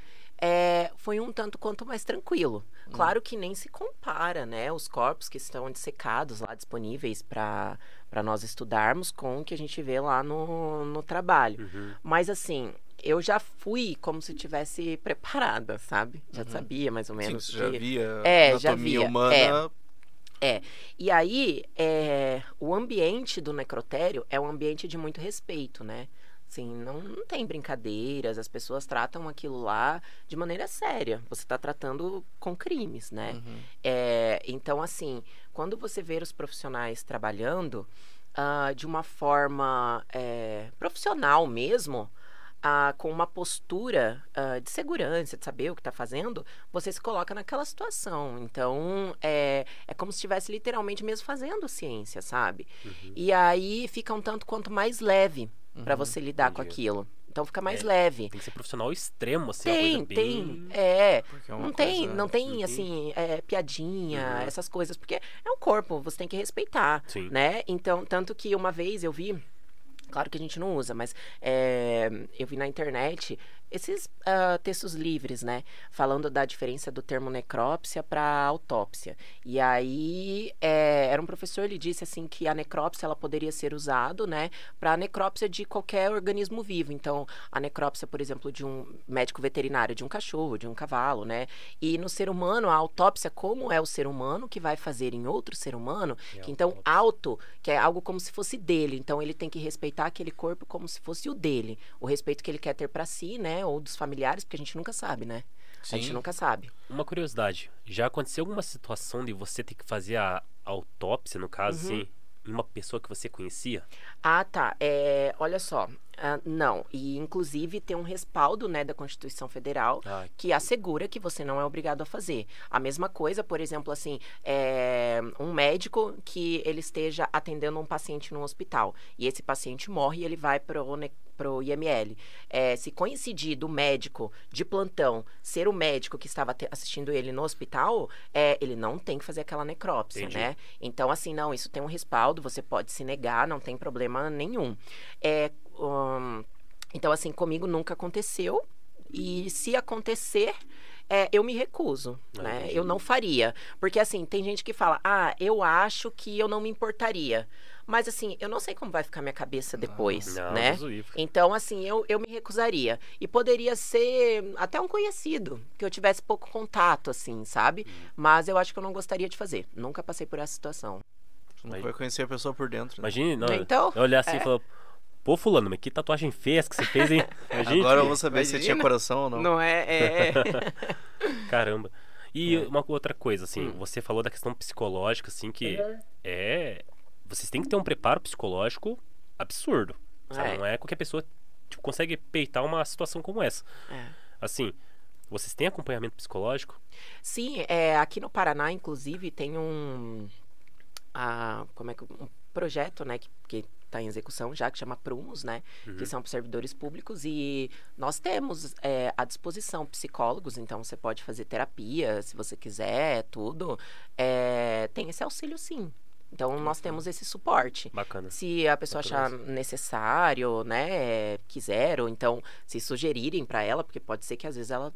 foi um tanto quanto mais tranquilo. Claro que nem se compara, né? Os corpos que estão dissecados lá, disponíveis para nós estudarmos com o que a gente vê lá no trabalho. Mas, assim, eu já fui como se tivesse preparada, sabe? Já sabia mais ou menos. Sim, você já via anatomia humana... E aí, o ambiente do necrotério é um ambiente de muito respeito, né? Assim, não tem brincadeiras, as pessoas tratam aquilo lá de maneira séria. Você está tratando com crimes, né? Então, assim, quando você vê os profissionais trabalhando de uma forma profissional mesmo, com uma postura de segurança, de saber o que está fazendo, você se coloca naquela situação. Então, é como se estivesse literalmente mesmo fazendo ciência, sabe? E aí fica um tanto quanto mais leve para você lidar com aquilo. Então fica mais leve. Tem que ser profissional extremo, assim, tem. Não tem assim, piadinha, essas coisas, porque é um corpo, você tem que respeitar, né? Então, tanto que uma vez eu vi, claro que a gente não usa, mas eu vi na internet esses textos livres, né? Falando da diferença do termo necrópsia para autópsia. E aí, era um professor, ele disse assim que a necrópsia ela poderia ser usado, né? Para a necrópsia de qualquer organismo vivo. Então, a necrópsia, por exemplo, de um médico veterinário, de um cachorro, de um cavalo, né? E no ser humano, a autópsia, como é o ser humano que vai fazer em outro ser humano, que então, que é algo como se fosse dele. Então, ele tem que respeitar aquele corpo como se fosse o dele. O respeito que ele quer ter para si, né? Ou dos familiares, porque a gente nunca sabe, né? A gente nunca sabe. Uma curiosidade, já aconteceu alguma situação de você ter que fazer a autópsia, no caso, assim? em uma pessoa que você conhecia? Ah, tá. Olha só. Não. E, inclusive, tem um respaldo, né, da Constituição Federal Ah, que assegura que você não é obrigado a fazer. A mesma coisa, por exemplo, assim, um médico que ele esteja atendendo um paciente no hospital e esse paciente morre e ele vai pro IML. Se coincidir do médico de plantão ser o médico que estava assistindo ele no hospital, ele não tem que fazer aquela necrópsia, Entendi. né? Então, assim, não, isso tem um respaldo, você pode se negar, não tem problema nenhum. Então, assim, comigo nunca aconteceu. E se acontecer, eu me recuso, né? Entendi. Eu não faria. Porque, assim, tem gente que fala, eu acho que eu não me importaria. Mas, assim, eu não sei como vai ficar minha cabeça depois, Não, né? Deus o livre. Então, assim, eu me recusaria. E poderia ser até um conhecido, que eu tivesse pouco contato, assim, sabe? Mas eu acho que eu não gostaria de fazer. Nunca passei por essa situação. Tu não vai conhecer a pessoa por dentro, né? Imagine, não, Então, eu olhar assim e falar, pô, fulano, mas que tatuagem feia que você fez, hein? Imagine. Agora eu vou saber se Imagina. tinha coração ou não. Não é? Caramba. E uma outra coisa, assim, você falou da questão psicológica, assim, que vocês têm que ter um preparo psicológico absurdo, sabe? Não é qualquer pessoa tipo, consegue peitar uma situação como essa. Assim, vocês têm acompanhamento psicológico? Sim, aqui no Paraná, inclusive, tem um projeto, né, que está em execução já, que chama Prumos, né, que são para servidores públicos, e nós temos à disposição psicólogos, então você pode fazer terapia, se você quiser, tudo. Tem esse auxílio, sim. Então, nós temos esse suporte. Bacana. Se a pessoa achar necessário, né, quiser, ou então se sugerirem para ela, porque pode ser que às vezes ela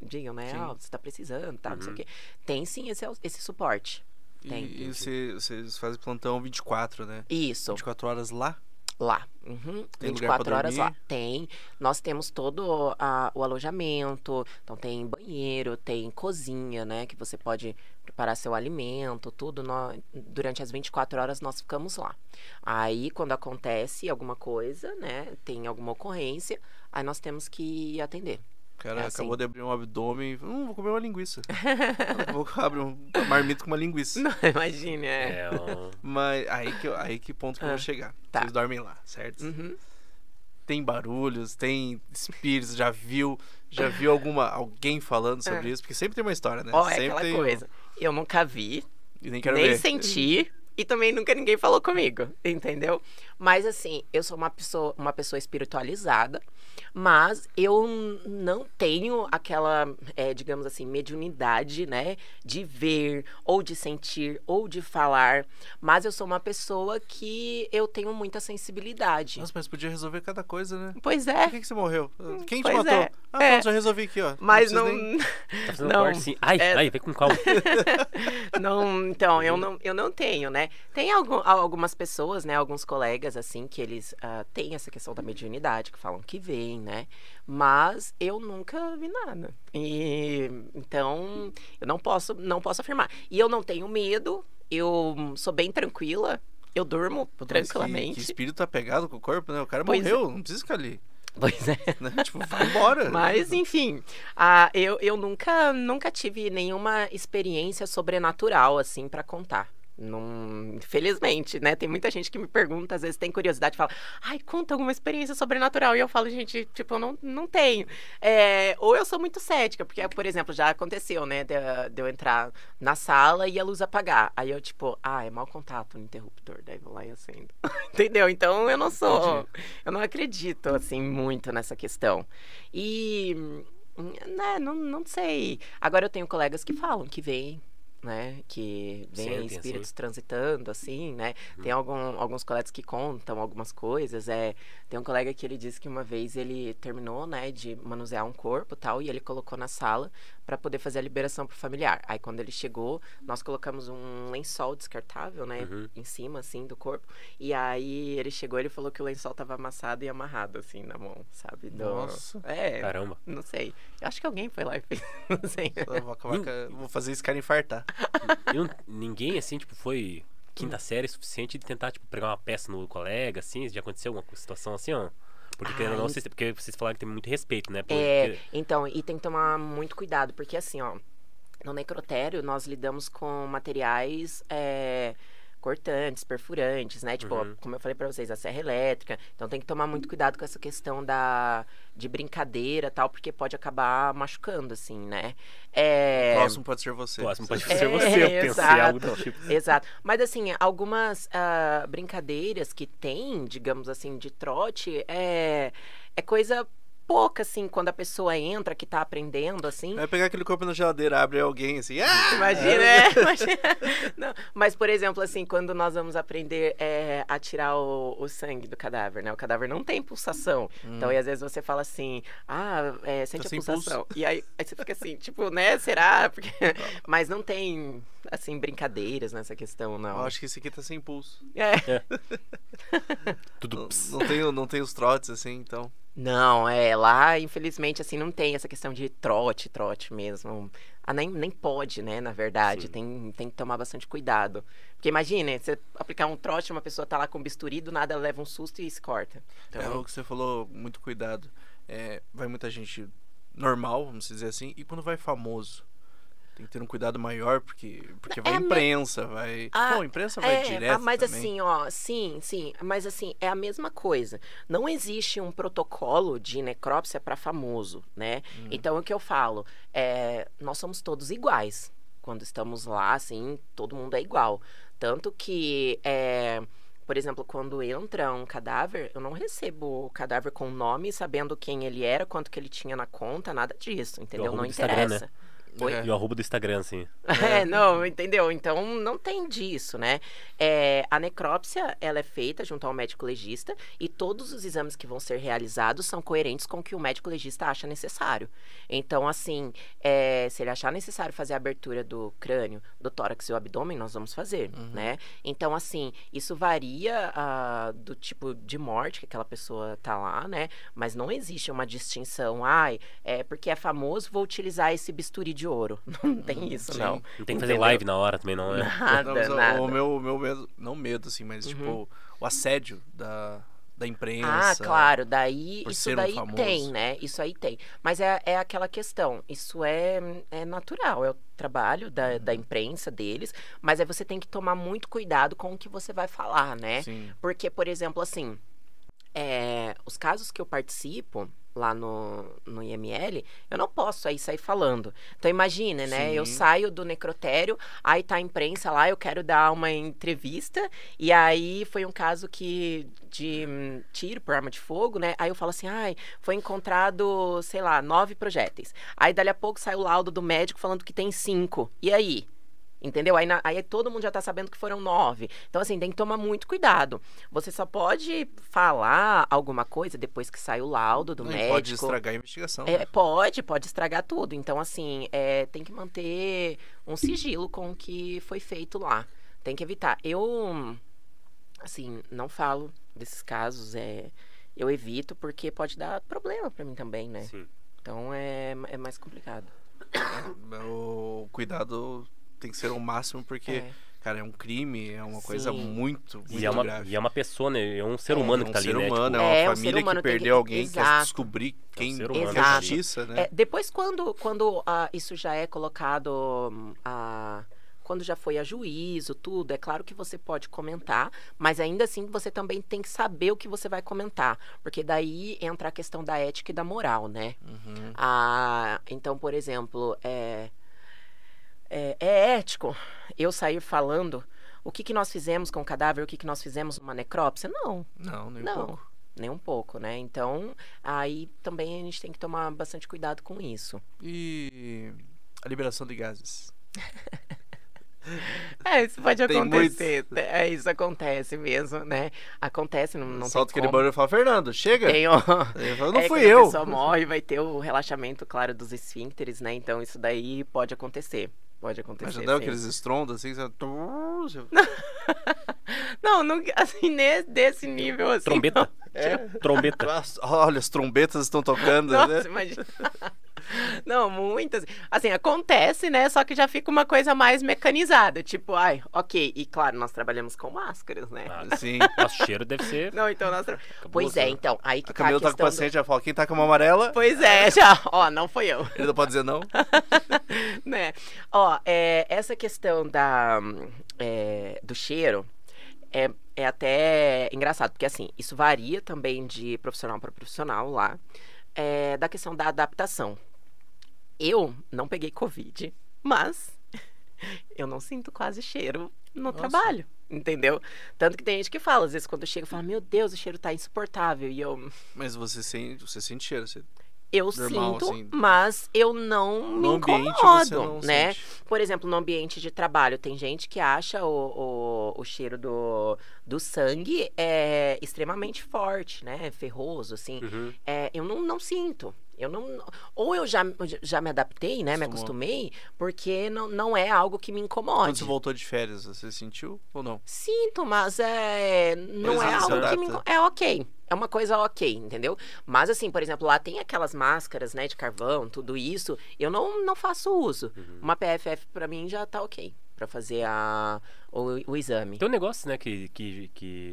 digam, né, você tá precisando, tá, não sei o quê. Tem sim esse suporte. Tem. E vocês fazem plantão 24, né? Isso. 24 horas lá? Lá. Tem lugar 24 pra horas lá. dormir? Tem. Nós temos todo o alojamento. Então tem banheiro, tem cozinha, né? Que você pode preparar seu alimento, tudo. Durante as 24 horas nós ficamos lá. Aí, quando acontece alguma coisa, né? Tem alguma ocorrência, aí nós temos que atender. O cara assim. acabou de abrir um abdômen e vou comer uma linguiça. Vou abrir um marmito com uma linguiça. Não, imagine, Mas aí que ponto que eu vou chegar. Tá. Vocês dormem lá, certo? Uhum. Tem barulhos, tem espíritos, já viu alguém falando sobre isso? Porque sempre tem uma história, né? Ó, é sempre aquela tem coisa. Eu nunca vi, E nem quero nem ver. senti, e também nunca ninguém falou comigo, entendeu? Mas assim, eu sou uma pessoa espiritualizada, mas eu não tenho aquela, digamos assim, mediunidade, né? De ver, ou de sentir, ou de falar. Mas eu sou uma pessoa que eu tenho muita sensibilidade. Nossa, mas podia resolver cada coisa, né? Pois Por é. que você morreu? Quem te Pois matou? é. Pronto, já resolvi aqui, ó. Mas precisa não. nem- Tá fazendo Não, corte, sim. Ai, vem com calma. Não, então, eu não tenho, né? Tem algumas pessoas, né? Alguns colegas, assim, que eles têm essa questão da mediunidade, que falam que veem, né? Mas eu nunca vi nada. Então, eu não posso afirmar. E eu não tenho medo, eu sou bem tranquila, eu durmo Pô, mas tranquilamente. Que espírito tá pegado com o corpo, né? O cara Pois morreu, não precisa ficar ali. Pois é. Né? Tipo, vai embora. Mas, enfim, eu nunca tive nenhuma experiência sobrenatural, assim, pra contar. Não, infelizmente, né? Tem muita gente que me pergunta, às vezes tem curiosidade, fala, ai, conta alguma experiência sobrenatural. E eu falo, gente, tipo, eu não tenho. Ou eu sou muito cética, porque, por exemplo, já aconteceu, né? De eu entrar na sala e a luz apagar. Aí eu, tipo, é mau contato no interruptor. Daí vou lá e acendo. Entendeu? Então eu não sou. Eu não acredito, assim, muito nessa questão. E. Né, não sei. Agora eu tenho colegas que falam que veem, né, que vem Sentem, espíritos assim. transitando, assim, né, tem alguns colegas que contam algumas coisas, tem um colega que ele disse que uma vez ele terminou, né, de manusear um corpo e tal, e ele colocou na sala para poder fazer a liberação pro familiar. Aí quando ele chegou, nós colocamos um lençol descartável, né, em cima, assim, do corpo, e aí ele chegou, ele falou que o lençol tava amassado e amarrado, assim, na mão, sabe? Nossa. Caramba. Não sei. Eu acho que alguém foi lá e fez, não sei. Vou fazer esse cara infartar. Ninguém, assim, tipo, foi quinta série suficiente de tentar, tipo, pregar uma peça no colega, assim? Já aconteceu alguma situação assim, ó? Porque, querendo ou não, porque vocês falaram que tem muito respeito, né? Então, e tem que tomar muito cuidado, porque assim, ó, no necrotério nós lidamos com materiais cortantes, perfurantes, né? Tipo, como eu falei pra vocês, a serra elétrica. Então tem que tomar muito cuidado com essa questão de brincadeira e tal, porque pode acabar machucando, assim, né? O próximo pode ser você. O próximo pode ser você, eu pensei algo do tipo. Exato. Mas assim, algumas brincadeiras que tem, digamos assim, de trote, é coisa pouca, assim, quando a pessoa entra, que tá aprendendo, assim. Vai pegar aquele copo na geladeira, abre alguém assim. Ah! Imagina, imagina. Não, mas, por exemplo, assim, quando nós vamos aprender a tirar o sangue do cadáver, né? O cadáver não tem pulsação. Então, e às vezes você fala assim, sente Tá a sem pulsação. E aí você fica assim, tipo, né? Será? Porque... Mas não tem, assim, brincadeiras nessa questão, não. Eu acho que esse aqui tá sem pulso. Tudo Não tem os trotes, assim, então. Não, lá, infelizmente, assim, não tem essa questão de trote mesmo. Nem pode, né, na verdade. Tem que tomar bastante cuidado. Porque imagine, você aplicar um trote, uma pessoa tá lá com bisturi, do nada ela leva um susto e se corta. Então... É o que você falou, muito cuidado. Vai muita gente normal, vamos dizer assim, e quando vai famoso? Tem que ter um cuidado maior, porque vai imprensa, vai... Pô, imprensa vai direto mas também. assim, ó, sim, mas assim, é a mesma coisa. Não existe um protocolo de necrópsia para famoso, né? Então, o que eu falo, nós somos todos iguais. Quando estamos lá, assim, todo mundo é igual. Tanto que, por exemplo, quando entra um cadáver, eu não recebo o cadáver com nome, sabendo quem ele era, quanto que ele tinha na conta, nada disso, entendeu? Não interessa. Né? E o arroba do Instagram, assim. Não, entendeu? Então, não tem disso, né? A necrópsia, ela é feita junto ao médico legista e todos os exames que vão ser realizados são coerentes com o que o médico legista acha necessário. Então, assim, se ele achar necessário fazer a abertura do crânio, do tórax e o abdômen, nós vamos fazer, né? Então, assim, isso varia do tipo de morte que aquela pessoa tá lá, né? Mas não existe uma distinção, porque é famoso, vou utilizar esse bisturi de ouro. Não tem isso, não. Não tem que fazer live na hora também, não, né? Nada. O meu medo, não medo, assim, mas tipo, o assédio da imprensa. Claro, daí por isso ser daí famoso. tem, né? Isso aí tem. Mas é aquela questão, isso é natural, é o trabalho da imprensa deles, mas aí você tem que tomar muito cuidado com o que você vai falar, né? Sim. Porque, por exemplo, assim, os casos que eu participo lá no IML, eu não posso aí sair falando. Então imagina, né? Sim. Eu saio do necrotério, aí tá a imprensa lá, eu quero dar uma entrevista, e aí foi um caso de tiro por arma de fogo, né? Aí eu falo assim, foi encontrado, sei lá, 9 projéteis. Aí dali a pouco sai o laudo do médico falando que tem 5. E aí? Entendeu? Aí todo mundo já tá sabendo que foram 9. Então, assim, tem que tomar muito cuidado. Você só pode falar alguma coisa depois que sai o laudo do médico. Pode estragar a investigação. Pode estragar tudo. Então, assim, tem que manter um sigilo com o que foi feito lá. Tem que evitar. Eu, assim, não falo desses casos. Eu evito porque pode dar problema pra mim também, né? Sim. Então, é mais complicado. O cuidado tem que ser o máximo, porque, cara, é um crime, é uma coisa muito grave. E é uma pessoa, né? É um ser humano que tá ali, né? É um ser humano, Tipo, é uma um família ser humano que perdeu alguém, Exato. quer descobrir quem ser é humano. a justiça, né? Depois, quando isso já é colocado, quando já foi a juízo, tudo, é claro que você pode comentar, mas ainda assim você também tem que saber o que você vai comentar, porque daí entra a questão da ética e da moral, né? Então, por exemplo, é ético eu sair falando o que nós fizemos com o cadáver, o que nós fizemos numa necrópsia? Não. Não, nem um pouco. Nem um pouco, né? Então, aí também a gente tem que tomar bastante cuidado com isso. E a liberação de gases? Isso pode acontecer. Isso acontece mesmo, né? Acontece, não tem Solta aquele como. barulho e fala, Fernando, chega! Ele fala, não fui quando eu! A pessoa morre, vai ter o relaxamento, claro, dos esfíncteres, né? Então, isso daí pode acontecer. Pode acontecer. Mas já deu sim. aqueles estrondos assim? Não, assim, desse nível assim. trombeta. Trombeta. Olha, as trombetas estão tocando, Nossa, né? imagina. Não, muitas. Assim, acontece, né? Só que já fica uma coisa mais mecanizada. Tipo, ok. E claro, nós trabalhamos com máscaras, né? Sim. Nosso cheiro deve ser... Não, então nós... Pois é, então. Aí que A Camila tá com o questão paciente, ela fala, quem tá com a mão amarela? Pois é, já. Não foi eu. Ele não pode dizer não? Né? Essa questão do cheiro, é até engraçado, porque assim, isso varia também de profissional para profissional lá, da questão da adaptação. Eu não peguei Covid, mas eu não sinto quase cheiro no Nossa. trabalho, entendeu? Tanto que tem gente que fala, às vezes quando chega, fala, meu Deus, o cheiro tá insuportável. E Mas você sente cheiro, eu normal, sinto, assim. mas eu não me No ambiente incomodo, você não né? sente. Por exemplo, no ambiente de trabalho, tem gente que acha o cheiro do sangue extremamente forte, né? Ferroso, assim. Uhum. Eu não sinto. Eu não, ou eu já me adaptei, né? Me Acostumou. acostumei, porque não é algo que me Quando incomode. você voltou de férias, você sentiu ou não? Sinto, mas não Mas é você algo que me adapta. é ok. É uma coisa ok, entendeu? Mas assim, por exemplo, lá tem aquelas máscaras, né, de carvão, tudo isso. Eu não faço uso. Uma PFF pra mim já tá ok pra fazer o exame. Tem um negócio, né, que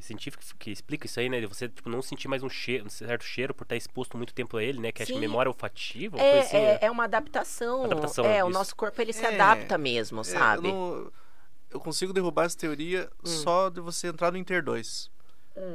científico que explica isso aí, né? De você, tipo, não sentir mais um certo cheiro por estar exposto muito tempo a ele, né? Que acho que Sim. memória olfativa, uma coisa assim, né? É uma adaptação. Adaptação, o isso. nosso corpo ele se É, adapta mesmo, sabe? Eu consigo derrubar essa teoria só de você entrar no Inter 2.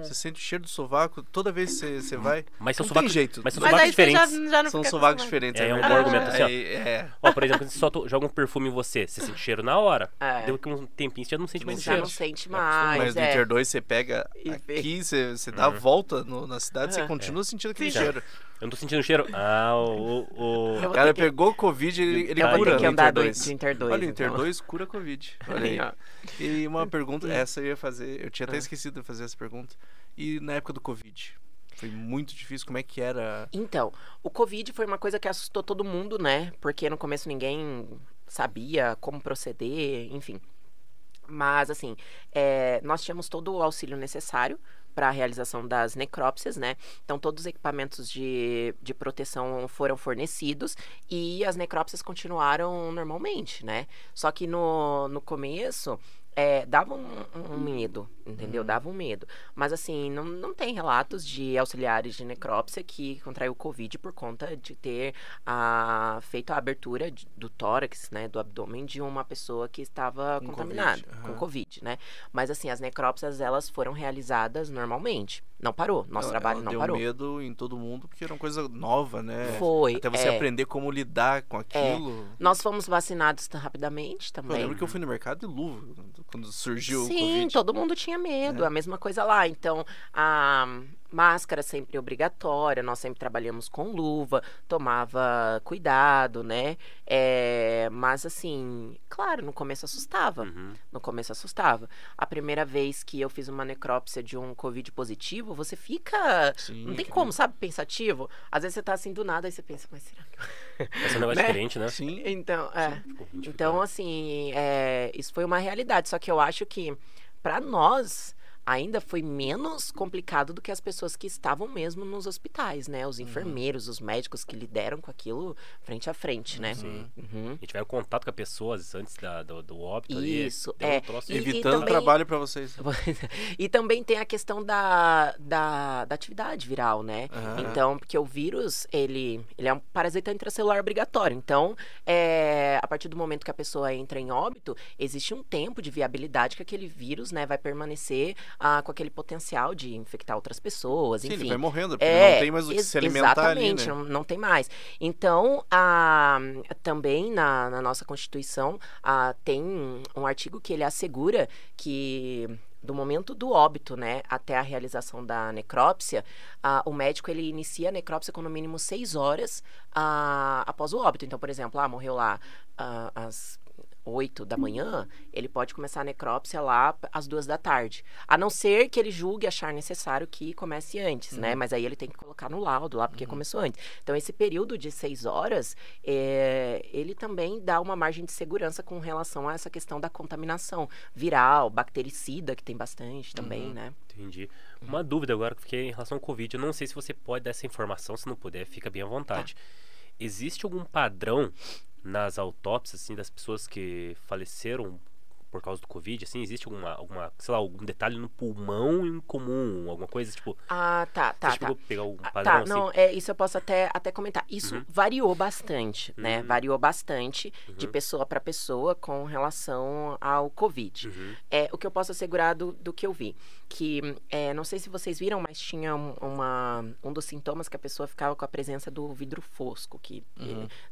Você sente o cheiro do sovaco toda vez que você vai. Mas seu Não sovaco, tem jeito. mas seu Mas sovaco é aí você diferente. já não São fica sovacos acostumado. diferentes. É um bom verdade. argumento assim, ó. Aí, Ó, por exemplo, você joga um perfume em você sente cheiro na hora. É. Deu que um tempinho você já não sente mais o Já cheiro. não sente Já acostumou. mais. Mas no Inter 2 você pega E vê. aqui, você dá a volta na cidade, você Aham. continua sentindo aquele Sim. cheiro. Eu não tô sentindo cheiro. Ah, Eu O vou cara ter que- pegou Covid, ele Eu vou cura ter que no andar Inter do 2. Inter 2. Olha, o Inter então. 2 cura Covid. Olha aí. Ó. E uma pergunta, essa eu ia fazer, eu tinha até esquecido de fazer essa pergunta. E na época do Covid? Foi muito difícil, como é que era? Então, o Covid foi uma coisa que assustou todo mundo, né? Porque no começo ninguém sabia como proceder, enfim. Mas, assim, nós tínhamos todo o auxílio necessário para a realização das necrópsias, né? Então, todos os equipamentos de proteção foram fornecidos e as necrópsias continuaram normalmente, né? Só que no começo dava um medo, entendeu? Dava um medo. Mas, assim, não tem relatos de auxiliares de necrópsia que contraiu Covid por conta de ter feito a abertura do tórax, né? Do abdômen de uma pessoa que estava Com contaminada Covid, com aham. Covid, né? Mas, assim, as necrópsias, elas foram realizadas normalmente. Não parou. Nosso trabalho Ela não deu parou. medo em todo mundo, porque era uma coisa nova, né? Foi, Até você aprender como lidar com aquilo. Nós fomos vacinados rapidamente Pô, eu também. lembro que eu fui no mercado de luva, quando surgiu o Sim, Covid. todo mundo tinha medo, a mesma coisa lá. Então, a máscara sempre obrigatória, nós sempre trabalhamos com luva, tomava cuidado, né? Mas assim, claro, no começo assustava. Uhum. No começo assustava. A primeira vez que eu fiz uma necrópsia de um Covid positivo, você fica. Sim, não tem que- como, sabe? Pensativo. Às vezes você tá assim do nada e você pensa, mas será que. Esse é um negócio Né? diferente, né? Sim. Então, Tipo, a gente então, fica- assim, isso foi uma realidade. Só que eu acho que, pra nós, ainda foi menos complicado do que as pessoas que estavam mesmo nos hospitais, né? Os enfermeiros, os médicos que lideram com aquilo frente a frente, né? Sim. Uhum. A gente tiver contato com as pessoas antes do óbito ali. Isso, deu um troço E- de- Evitando também- trabalho pra vocês. E também tem a questão da atividade viral, né? Aham. Então, porque o vírus, ele é um parasita intracelular obrigatório. Então, a partir do momento que a pessoa entra em óbito, existe um tempo de viabilidade que aquele vírus, né, vai permanecer com aquele potencial de infectar outras pessoas, Sim, enfim. ele vai morrendo, porque não tem mais o que se alimentar ali, Exatamente, né? não tem mais. Então, também na nossa Constituição tem um artigo que ele assegura que do momento do óbito, né, até a realização da necrópsia, o médico ele inicia a necrópsia com no mínimo 6 horas após o óbito. Então, por exemplo, morreu lá às 8 da manhã, ele pode começar a necrópsia lá às 2 da tarde. A não ser que ele julgue achar necessário que comece antes, né? Mas aí ele tem que colocar no laudo lá, porque começou antes. Então, esse período de 6 horas, ele também dá uma margem de segurança com relação a essa questão da contaminação viral, bactericida, que tem bastante também, né? Entendi. Uma dúvida agora que eu fiquei em relação ao Covid. Eu não sei se você pode dar essa informação, se não puder, fica bem à vontade. Existe algum padrão nas autópsias, assim, das pessoas que faleceram por causa do Covid, assim, existe sei lá, algum detalhe no pulmão em comum, alguma coisa, tipo... Tá. Você chegou a pegar algum padrão, assim? Não, isso eu posso até comentar. Isso variou bastante, né? Variou bastante de pessoa para pessoa com relação ao Covid. O que eu posso assegurar do que eu vi, que, não sei se vocês viram, mas tinha um dos sintomas que a pessoa ficava com a presença do vidro fosco,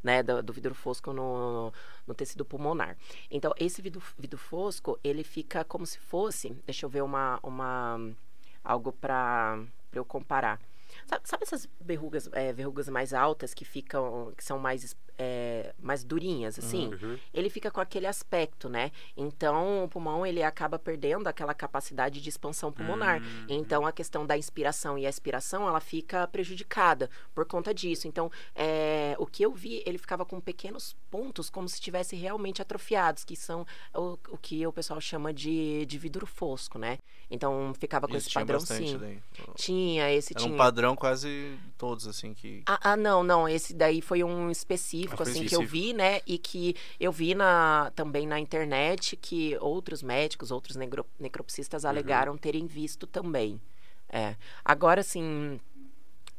né, do vidro fosco no tecido pulmonar. Então, esse vidro fosco, ele fica como se fosse, deixa eu ver algo para eu comparar. Sabe essas verrugas mais altas que são mais durinhas, assim? Ele fica com aquele aspecto, né? Então, o pulmão, ele acaba perdendo aquela capacidade de expansão pulmonar. Então, a questão da inspiração e a expiração, ela fica prejudicada por conta disso. Então, o que eu vi, ele ficava com pequenos pontos, como se estivesse realmente atrofiados, que são o que o pessoal chama de vidro fosco, né? Então, ficava com esse padrão, sim. Tinha, esse Era tinha. um padrão quase todos, assim, que... Não. Esse daí foi um específico, assim, que eu vi, né? E que eu vi também na internet que outros médicos, outros necropsistas alegaram terem visto também. Agora, assim...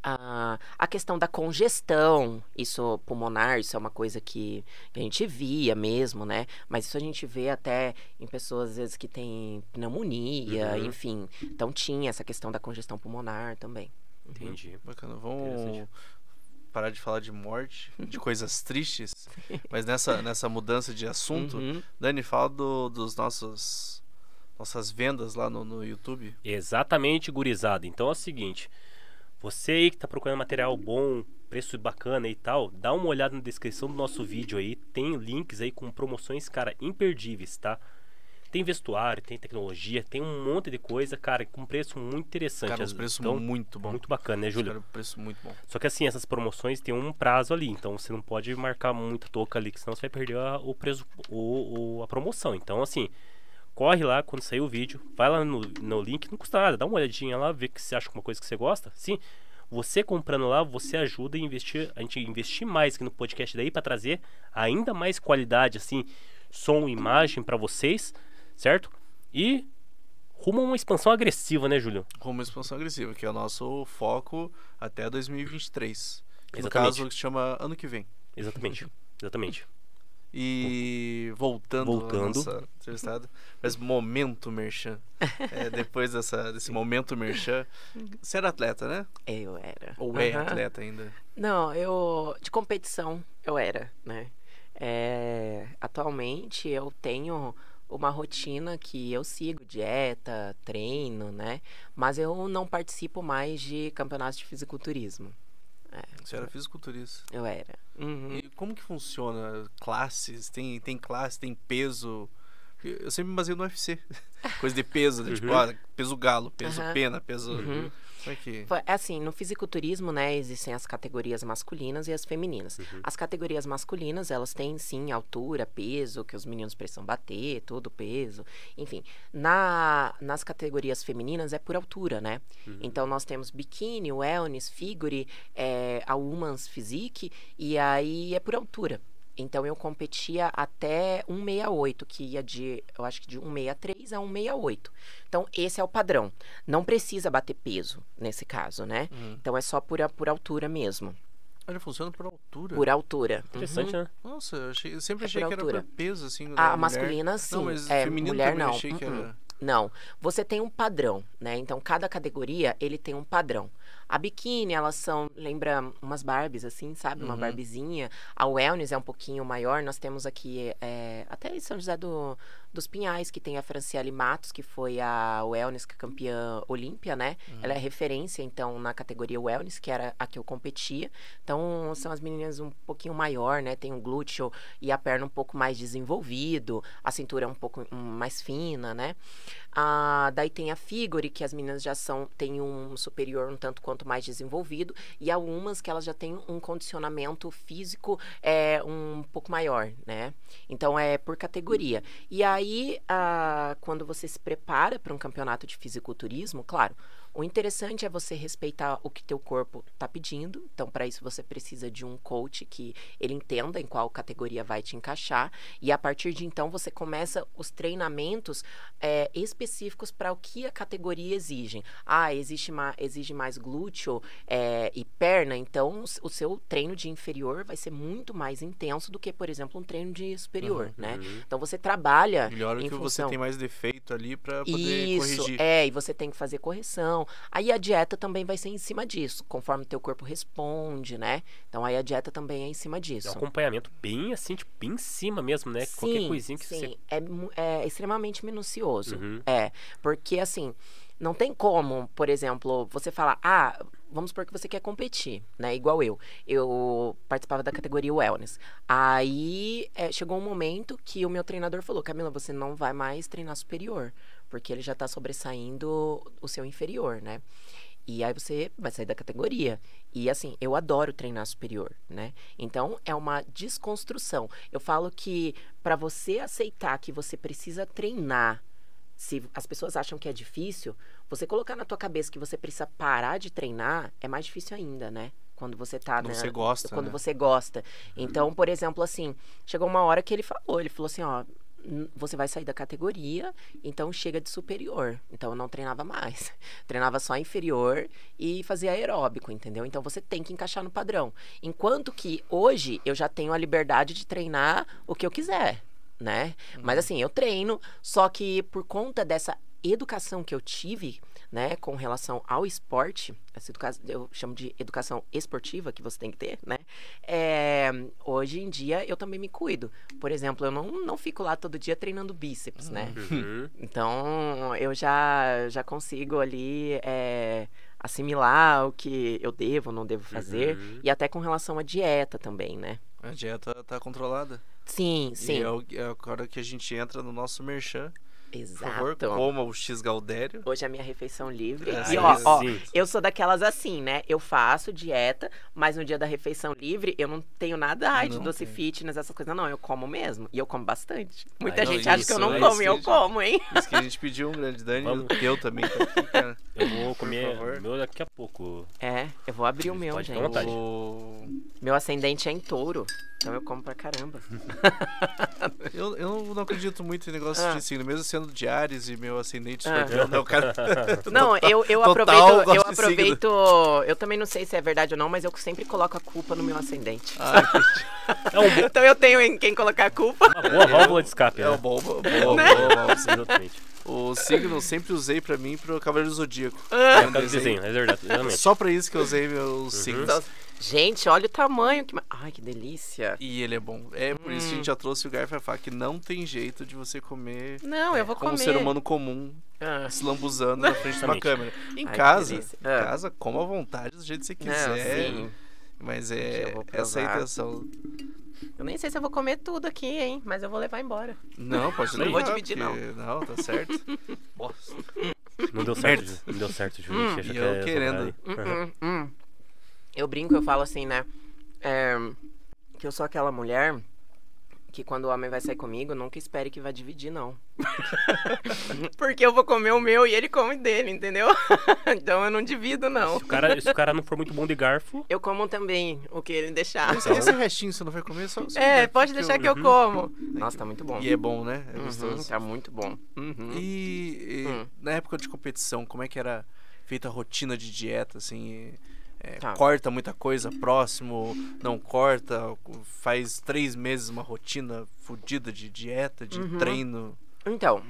A questão da congestão, isso pulmonar, isso é uma coisa que a gente via mesmo, né? Mas isso a gente vê até em pessoas, às vezes, que têm pneumonia, enfim. Então, tinha essa questão da congestão pulmonar também. Entendi. Bacana. Vamos parar de falar de morte, de coisas tristes, mas nessa mudança de assunto, Dani, fala dos nossas vendas lá no YouTube. Exatamente, gurizada. Então é o seguinte... Você aí que tá procurando material bom, preço bacana e tal, dá uma olhada na descrição do nosso vídeo aí. Tem links aí com promoções, cara, imperdíveis, tá? Tem vestuário, tem tecnologia, tem um monte de coisa, cara, com preço muito interessante. Cara, os preços muito bom. Muito bacana, né, Júlio? Cara, preço muito bom. Só que assim, essas promoções tem um prazo ali, então você não pode marcar muita touca ali, que senão você vai perder o preço, a promoção. Então, assim... Corre lá quando sair o vídeo, vai lá no link, não custa nada, dá uma olhadinha lá, vê que você acha uma coisa que você gosta. Sim, você comprando lá, você ajuda a gente investir mais aqui no podcast daí para trazer ainda mais qualidade, assim, som e imagem para vocês, certo? E rumo a uma expansão agressiva, né, Júlio? Rumo a uma expansão agressiva, que é o nosso foco até 2023. Que no Exatamente. caso, se chama ano que vem. Exatamente. E voltando à nossa entrevistada, mas momento merchan. Depois desse momento merchan, você era atleta, né? Eu era. Ou é atleta ainda? Não, de competição eu era, né? Atualmente eu tenho uma rotina que eu sigo, dieta, treino, né? Mas eu não participo mais de campeonatos de fisiculturismo. Você era fisiculturista. Eu era. E como que funciona? Classes? Tem classe, tem peso? Eu sempre me baseio no UFC. Coisa de peso, né? Tipo, peso galo, peso pena, peso... Como é que... Assim, no fisiculturismo, né, existem as categorias masculinas e as femininas. As categorias masculinas, elas têm, sim, altura, peso, que os meninos precisam bater, todo peso, enfim. Nas categorias femininas é por altura, né? Então, nós temos biquíni, wellness, figure, a woman's physique, e aí é por altura. Então, eu competia até 1,68, que ia eu acho que de 1,63 a 1,68. Então, esse é o padrão. Não precisa bater peso, nesse caso, né? Então, é só por altura mesmo. Ele funciona por altura? Por altura. Interessante, né? Nossa, eu sempre achei que era por peso, assim. A masculina, sim. Não, mas feminino mulher, também não. achei que era... Não, você tem um padrão, né? Então, cada categoria, ele tem um padrão. A biquíni, lembra umas Barbies, assim, sabe? Uma Barbiezinha. A wellness é um pouquinho maior. Nós temos aqui, até em São José dos Pinhais, que tem a Franciele Matos, que foi a wellness campeã olímpia, né? Ela é referência, então, na categoria wellness, que era a que eu competia. Então, são as meninas um pouquinho maior, né? Tem o glúteo e a perna um pouco mais desenvolvido. A cintura é um pouco mais fina, né? Daí tem a figure, que as meninas já têm um superior um tanto quanto mais desenvolvido, e a women's, que elas já têm um condicionamento físico um pouco maior, né? Então, é por categoria. E aí, quando você se prepara para um campeonato de fisiculturismo, claro, O interessante é você respeitar o que teu corpo tá pedindo. Então, para isso, você precisa de um coach que ele entenda em qual categoria vai te encaixar. E a partir de então, você começa os treinamentos específicos para o que a categoria exige. Exige mais glúteo e perna, então o seu treino de inferior vai ser muito mais intenso do que, por exemplo, um treino de superior, né? Então, você trabalha Melhor em que função... você tem mais defeito ali pra poder Isso, corrigir. e você tem que fazer correção. Aí a dieta também vai ser em cima disso, conforme o teu corpo responde, né? Então aí a dieta também é em cima É um disso. acompanhamento bem assim, tipo, bem em cima mesmo, né? Qualquer coisinha que sim, você... é extremamente minucioso. Uhum. Porque assim, não tem como, por exemplo, você falar, vamos supor que você quer competir, né? Igual eu. Eu participava da categoria Wellness. Aí chegou um momento que o meu treinador falou, Camila, você não vai mais treinar superior, porque ele já tá sobressaindo o seu inferior, né? E aí você vai sair da categoria. E assim, eu adoro treinar superior, né? Então é uma desconstrução. Eu falo que para você aceitar que você precisa treinar, se as pessoas acham que é difícil, você colocar na tua cabeça que você precisa parar de treinar, é mais difícil ainda, né? Quando você tá... Quando você gosta, Quando né? você gosta. Então, por exemplo, assim, chegou uma hora que ele falou assim, ó, você vai sair da categoria, então chega de superior. Então eu não treinava mais. Treinava só inferior e fazia aeróbico, entendeu? Então você tem que encaixar no padrão. Enquanto que hoje eu já tenho a liberdade de treinar o que eu quiser, né? Mas assim, eu treino, só que por conta dessa educação que eu tive, né, com relação ao esporte, essa educação, eu chamo de educação esportiva que você tem que ter, né? Hoje em dia eu também me cuido. Por exemplo, eu não fico lá todo dia treinando bíceps, né? Uhum. Então eu já consigo ali assimilar o que eu devo, não devo fazer, e até com relação à dieta também, né? A dieta tá controlada. Sim, sim. E é agora que a gente entra no nosso merchan. Por favor, Exato. coma o X Galdério. Hoje é a minha refeição livre. Ah, E ó, sim. eu sou daquelas assim, né? Eu faço dieta, mas no dia da refeição livre eu não tenho nada de Não doce tem. fitness, essas coisas. Não, eu como mesmo. E eu como bastante. Muita Ai, gente não, acha que eu isso, não é como, isso e eu que como, hein? Isso que a gente pediu um grande Dani. Vamos. Eu também tô aqui, cara. Eu vou comer favor. o meu daqui a pouco. Eu vou abrir o meu, Pode ficar à gente. vontade. Meu ascendente é em touro. Então eu como pra caramba. Eu não acredito muito em negócio de signo, mesmo sendo de Ares e meu ascendente Ah. escorpião, né? O cara... Não, eu Total, aproveito. gosto Eu de aproveito. Eu também não sei se é verdade ou não, mas eu sempre coloco a culpa no meu ascendente. É um, Então eu tenho em quem colocar a culpa. uma boa válvula de escape, É né? o bom. Exatamente. O signo eu sempre usei pra mim pro Cavaleiro do Zodíaco. Ah. É um Cada desenho, é verdade, exatamente. Só pra isso que eu usei meus signos. Gente, olha o tamanho. Ai, que delícia. E ele é bom. É por isso que a gente já trouxe o garfo e a faca, que não tem jeito de você comer Não, eu vou como um comer. ser humano comum, Ah. se lambuzando na frente de uma Exatamente. câmera. Em Ai, que casa, delícia. coma à vontade, do jeito que você Não, quiser. sim. Mas Eu vou essa é a provar. intenção. Eu nem sei se eu vou comer tudo aqui, hein? Mas eu vou levar embora. Não, pode Não levar. vou dividir, porque... Não, tá certo. Bosta. Não deu certo, Ju. Não deu certo, Ju. Você acha E que eu é querendo. sacanagem? Eu brinco, eu falo assim, né? Que eu sou aquela mulher que quando o homem vai sair comigo, nunca espere que vai dividir, não. Porque eu vou comer o meu e ele come dele, entendeu? Então eu não divido, não. Se o cara não for muito bom de garfo, Eu como também o que ele deixar. Esse restinho você não vai comer? Só Pode deixar que eu como. Nossa, tá muito bom. E é bom, né? É gostoso. Tá muito bom. Uhum. E na época de competição, como é que era feita a rotina de dieta, assim? Tá. Corta muita coisa próximo, não corta, faz 3 meses uma rotina fodida de dieta, de treino. Então,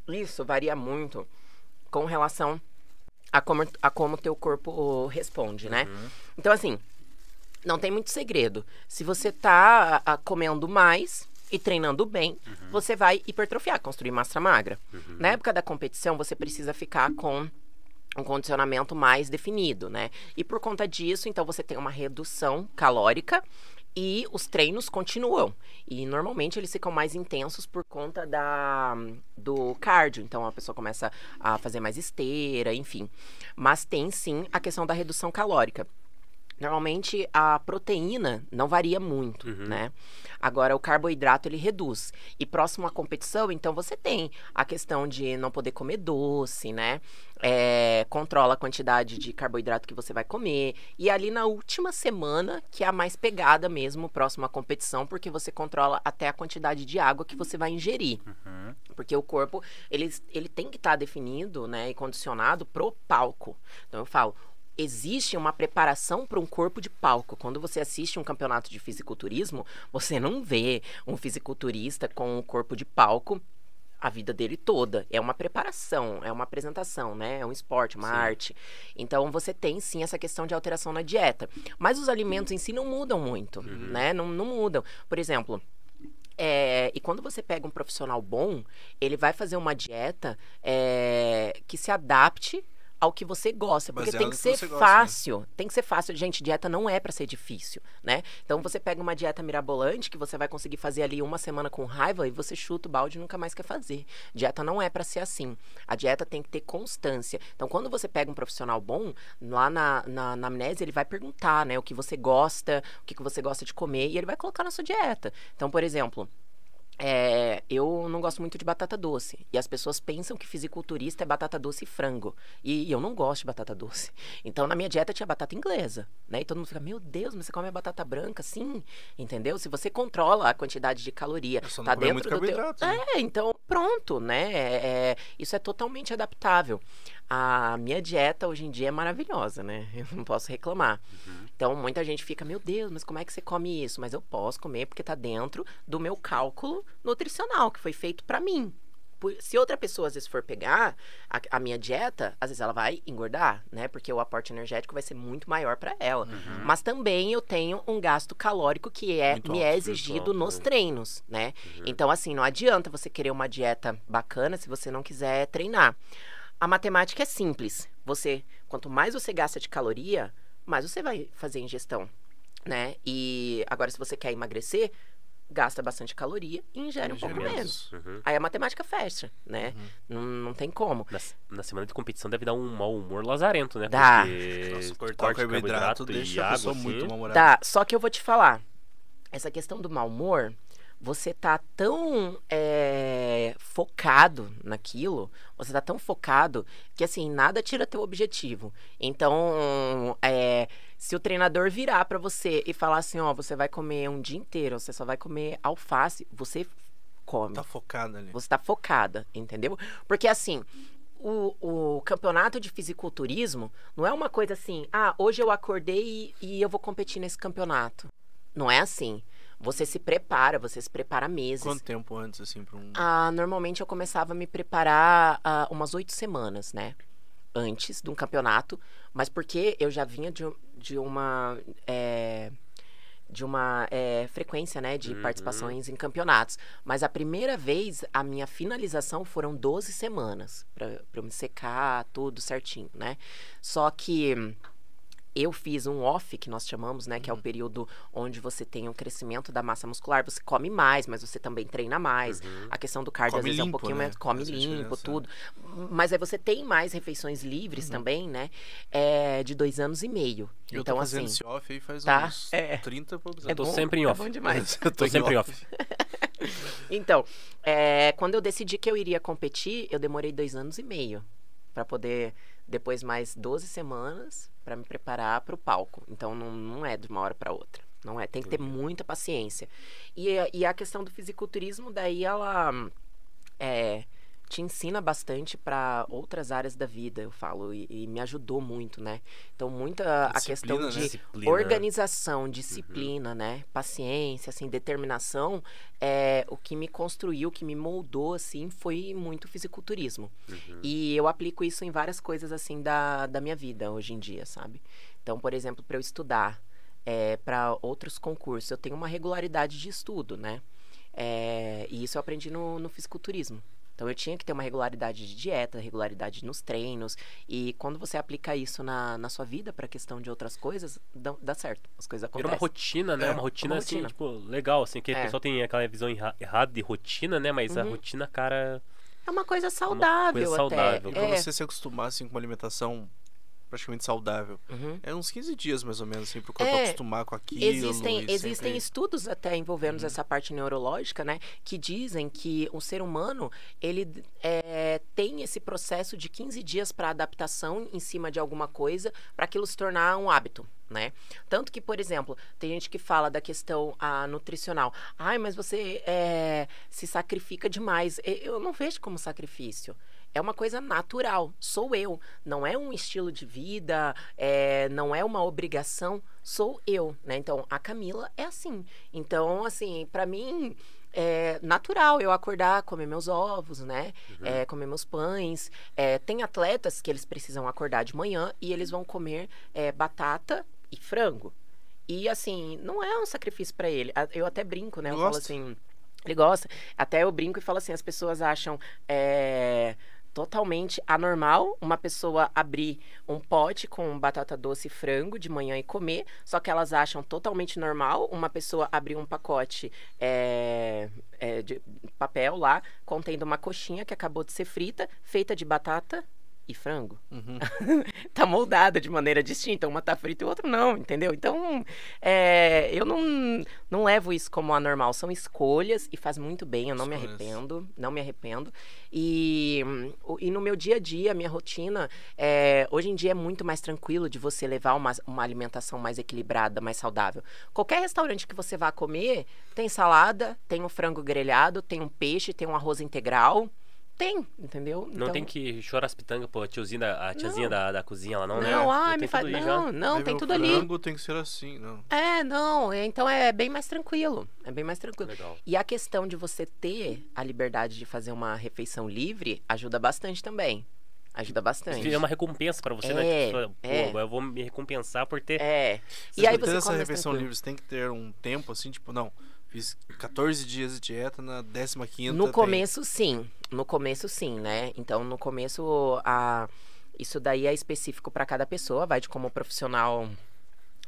isso varia muito com relação a como o teu corpo responde, né? Então, assim, não tem muito segredo. Se você tá comendo mais e treinando bem, você vai hipertrofiar, construir massa magra. Na época da competição, você precisa ficar com um condicionamento mais definido, né? E por conta disso, então, você tem uma redução calórica e os treinos continuam. E normalmente eles ficam mais intensos por conta do cardio. Então a pessoa começa a fazer mais esteira, enfim. Mas tem sim a questão da redução calórica. Normalmente a proteína não varia muito, né? Agora o carboidrato ele reduz. E próximo à competição, então você tem a questão de não poder comer doce, né? Controla a quantidade de carboidrato que você vai comer. E ali na última semana, que é a mais pegada mesmo, próximo à competição, porque você controla até a quantidade de água que você vai ingerir. Porque o corpo, ele tem que estar definido, né, e condicionado pro palco. Então eu falo, existe uma preparação para um corpo de palco. Quando você assiste um campeonato de fisiculturismo, você não vê um fisiculturista com um corpo de palco a vida dele toda. É uma preparação, é uma apresentação, né? É um esporte, uma arte. Então, você tem, sim, essa questão de alteração na dieta. Mas os alimentos em si não mudam muito, né? Não mudam. Por exemplo... e quando você pega um profissional bom, ele vai fazer uma dieta que se adapte ao que você gosta, porque Baseado tem que no ser que você gosta, fácil, tem que ser fácil. Gente, dieta não é pra ser difícil, né? Então você pega uma dieta mirabolante que você vai conseguir fazer ali uma semana com raiva e você chuta o balde e nunca mais quer fazer. Dieta não é pra ser assim. A dieta tem que ter constância. Então quando você pega um profissional bom, lá na anamnese ele vai perguntar, né, o que você gosta, o que você gosta de comer e ele vai colocar na sua dieta. Então, por exemplo, eu não gosto muito de batata doce. E as pessoas pensam que fisiculturista é batata doce e frango. E eu não gosto de batata doce. Então, na minha dieta tinha batata inglesa, né? E todo mundo fica, meu Deus, mas você come a batata branca? Sim, entendeu? Se você controla a quantidade de caloria, Eu só não tá comer dentro muito do teu... carboidrato, né? Então, pronto, né? Isso é totalmente adaptável. A minha dieta hoje em dia é maravilhosa, né? Eu não posso reclamar. Então, muita gente fica, meu Deus, mas como é que você come isso? Mas eu posso comer porque tá dentro do meu cálculo nutricional, que foi feito pra mim. Se outra pessoa, às vezes, for pegar a minha dieta, às vezes ela vai engordar, né? Porque o aporte energético vai ser muito maior pra ela. Mas também eu tenho um gasto calórico que Muito me alto, é muito exigido alto, nos né? treinos, né? Então, assim, não adianta você querer uma dieta bacana se você não quiser treinar. A matemática é simples. Quanto mais você gasta de caloria, mais você vai fazer ingestão, né? E agora, se você quer emagrecer, gasta bastante caloria e ingere um pouco menos. Aí a matemática fecha, né? Não tem como. Na semana de competição deve dar um mau humor lazarento, né? Dá. Porque Nossa, cortar o corte de carboidrato e deixa a água, pessoa assim, muito mal-humorada. Tá, só que eu vou te falar. Essa questão do mau humor, você tá tão focado naquilo, você tá tão focado que, assim, nada tira teu objetivo. Então, se o treinador virar pra você e falar assim, ó, você vai comer um dia inteiro, você só vai comer alface, você come. Tá focada ali. Você tá focada, entendeu? Porque, assim, o campeonato de fisiculturismo não é uma coisa assim, hoje eu acordei e eu vou competir nesse campeonato. Não é assim. Você se prepara meses. Quanto tempo antes, assim, pra um... Normalmente eu começava a me preparar umas 8 semanas, né? Antes de um campeonato. Mas porque eu já vinha de uma frequência, né? De participações em campeonatos. Mas a primeira vez, a minha finalização foram 12 semanas. Pra eu me secar, tudo certinho, né? Só que... eu fiz um off, que nós chamamos, né? Que é o período onde você tem um crescimento da massa muscular. Você come mais, mas você também treina mais. A questão do cardio, às Come vezes, é um limpo, pouquinho né? menos. Come Essa limpo, diferença. tudo. Mas aí você tem mais refeições livres também, né? De 2 anos e meio. Eu Então, tô fazendo assim... esse off aí faz tá? uns 30 e poucos É anos. Tô bom, sempre em é off. bom demais. Eu Tô sempre em off. Então, quando eu decidi que eu iria competir, eu demorei 2 anos e meio para poder, depois mais 12 semanas, para me preparar para o palco. Então, não é de uma hora para outra. Não é, tem que ter muita paciência. E a questão do fisiculturismo, daí ela te ensina bastante para outras áreas da vida, eu falo, e me ajudou muito, né? Então, muita a questão Disciplina, né? de Disciplina. organização, disciplina, né? Paciência, assim, determinação, o que me construiu, o que me moldou, assim, foi muito fisiculturismo. E eu aplico isso em várias coisas, assim, da minha vida hoje em dia, sabe? Então, por exemplo, para eu estudar, para outros concursos, eu tenho uma regularidade de estudo, né? E isso eu aprendi no fisiculturismo. Então, eu tinha que ter uma regularidade de dieta, regularidade nos treinos. E quando você aplica isso na sua vida para questão de outras coisas, dá certo. As coisas Vira acontecem. uma rotina, né? Uma rotina, uma assim, rotina. tipo, legal, assim, que o pessoal tem aquela visão errada de rotina, né? Mas a rotina, cara... É uma coisa saudável, coisa saudável. até. E pra você se acostumar, assim, com uma alimentação praticamente saudável. Uhum. É uns 15 dias, mais ou menos, assim, pro corpo É, acostumar com aquilo. Existem sempre... estudos até envolvendo essa parte neurológica, né? Que dizem que o ser humano, ele tem esse processo de 15 dias para adaptação em cima de alguma coisa, para aquilo se tornar um hábito, né? Tanto que, por exemplo, tem gente que fala da questão nutricional. Ai, mas você se sacrifica demais. Eu não vejo como sacrifício. É uma coisa natural, sou eu. Não é um estilo de vida, não é uma obrigação, sou eu, né? Então, a Camila é assim. Então, assim, pra mim, é natural eu acordar, comer meus ovos, né? Comer meus pães. Tem atletas que eles precisam acordar de manhã e eles vão comer batata e frango. E, assim, não é um sacrifício pra ele. Eu até brinco, né? Eu falo assim... Ele gosta. Até eu brinco e falo assim, as pessoas acham... totalmente anormal uma pessoa abrir um pote com batata doce e frango de manhã e comer, só que elas acham totalmente normal uma pessoa abrir um pacote de papel lá, contendo uma coxinha que acabou de ser frita, feita de batata e frango. Uhum. Tá moldada de maneira distinta. Uma tá frita e o outro não, entendeu? Então, eu não levo isso como anormal. São escolhas e faz muito bem. Eu não me arrependo. Não me arrependo. E no meu dia a dia, minha rotina, hoje em dia é muito mais tranquilo de você levar uma alimentação mais equilibrada, mais saudável. Qualquer restaurante que você vá comer, tem salada, tem um frango grelhado, tem um peixe, tem um arroz integral. Tem, entendeu? Não então... tem que chorar as pitangas, pô, a tiazinha da cozinha lá, não, né? Não, Tem me faz. tudo aí já. Não, tem tudo ali. O frango tem que ser assim, não. Não, então é bem mais tranquilo. É bem mais tranquilo. Legal. E a questão de você ter a liberdade de fazer uma refeição livre ajuda bastante também. Ajuda bastante. É uma recompensa pra você, né? Tipo, pô, eu vou me recompensar por ter... E aí ter você essa come refeição tranquilo. livre, você tem que ter um tempo assim, tipo, não, fiz 14 dias de dieta, na 15ª No começo, sim. No começo, sim, né? Então, no começo, isso daí é específico para cada pessoa, vai de como o profissional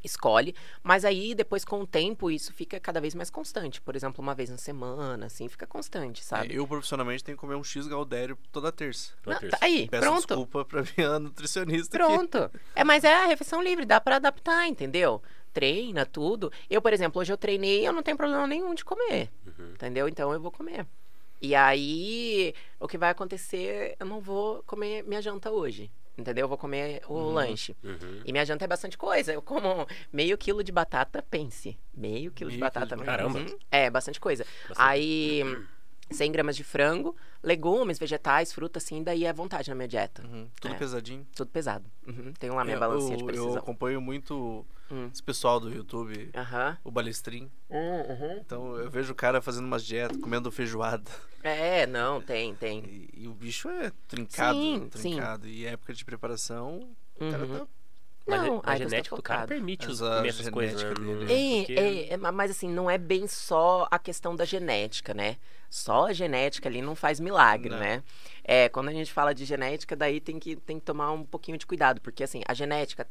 escolhe. Mas aí, depois, com o tempo, isso fica cada vez mais constante. Por exemplo, uma vez na semana, assim, fica constante, sabe? Eu, profissionalmente, tenho que comer um X Gaudério toda terça. Toda Não, terça. tá aí, Peço pronto. desculpa pra minha nutricionista aqui. Pronto. Mas é a refeição livre, dá pra adaptar, entendeu? Treina, tudo. Eu, por exemplo, hoje eu treinei e eu não tenho problema nenhum de comer. Entendeu? Então eu vou comer. E aí, o que vai acontecer, eu não vou comer minha janta hoje. Entendeu? Eu vou comer o lanche. E minha janta é bastante coisa. Eu como meio quilo de batata, pense. Meio quilo de batata. Caramba. Bastante coisa. Bastante. Aí, 100 gramas de frango, legumes, vegetais, fruta, assim, daí é à vontade na minha dieta. Tudo pesadinho. Tudo pesado. Tenho lá minha balancinha de precisão. Eu acompanho muito esse pessoal do YouTube, o Balestrin. Então eu vejo o cara fazendo umas dietas, comendo feijoada. Não, tem. E o bicho é trincado, Sim, trincado. E época de preparação, o cara tá... Mas Não, a aí você tá genética do cara focado. permite Mas comer essas a coisas, né? genética dele, Mas assim, não é bem só a questão da genética, né? Só a genética ali não faz milagre, Não. né? Quando a gente fala de genética, daí tem que tomar um pouquinho de cuidado, porque assim, a genética,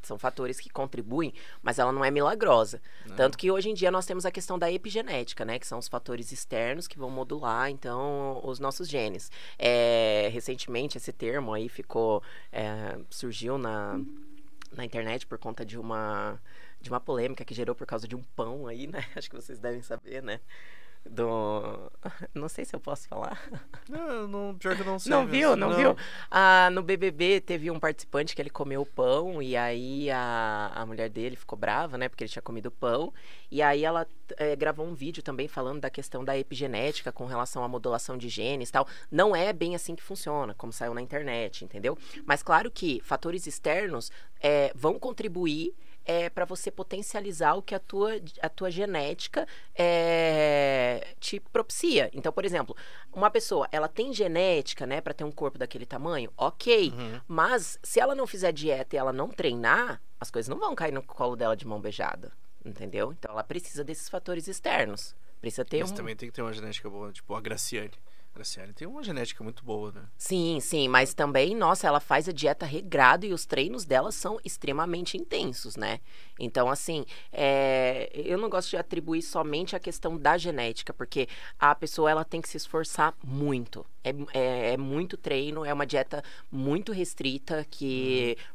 são fatores que contribuem, mas ela não é milagrosa. Tanto que hoje em dia nós temos a questão da epigenética, né? Que são os fatores externos que vão modular, então, os nossos genes. Recentemente, esse termo aí surgiu na internet por conta de uma polêmica que gerou por causa de um pão aí, né? Acho que vocês devem saber, né? Não sei se eu posso falar. Não, pior que eu não sei. Não viu? Não. No BBB teve um participante que ele comeu o pão e aí a mulher dele ficou brava, né? Porque ele tinha comido o pão. E aí ela gravou um vídeo também falando da questão da epigenética com relação à modulação de genes e tal. Não é bem assim que funciona, como saiu na internet, entendeu? Mas claro que fatores externos vão contribuir para você potencializar o que a tua genética te propicia. Então, por exemplo, uma pessoa, ela tem genética, né, para ter um corpo daquele tamanho, ok. Mas se ela não fizer dieta e ela não treinar, as coisas não vão cair no colo dela de mão beijada, entendeu? Então, ela precisa desses fatores externos. Precisa ter Mas também tem que ter uma genética boa, tipo a Graciane. Graciane tem uma genética muito boa, né? Sim, sim, mas também, nossa, ela faz a dieta regrada e os treinos dela são extremamente intensos, né? Então, assim, eu não gosto de atribuir somente a questão da genética, porque a pessoa ela tem que se esforçar muito. É muito treino, é uma dieta muito restrita,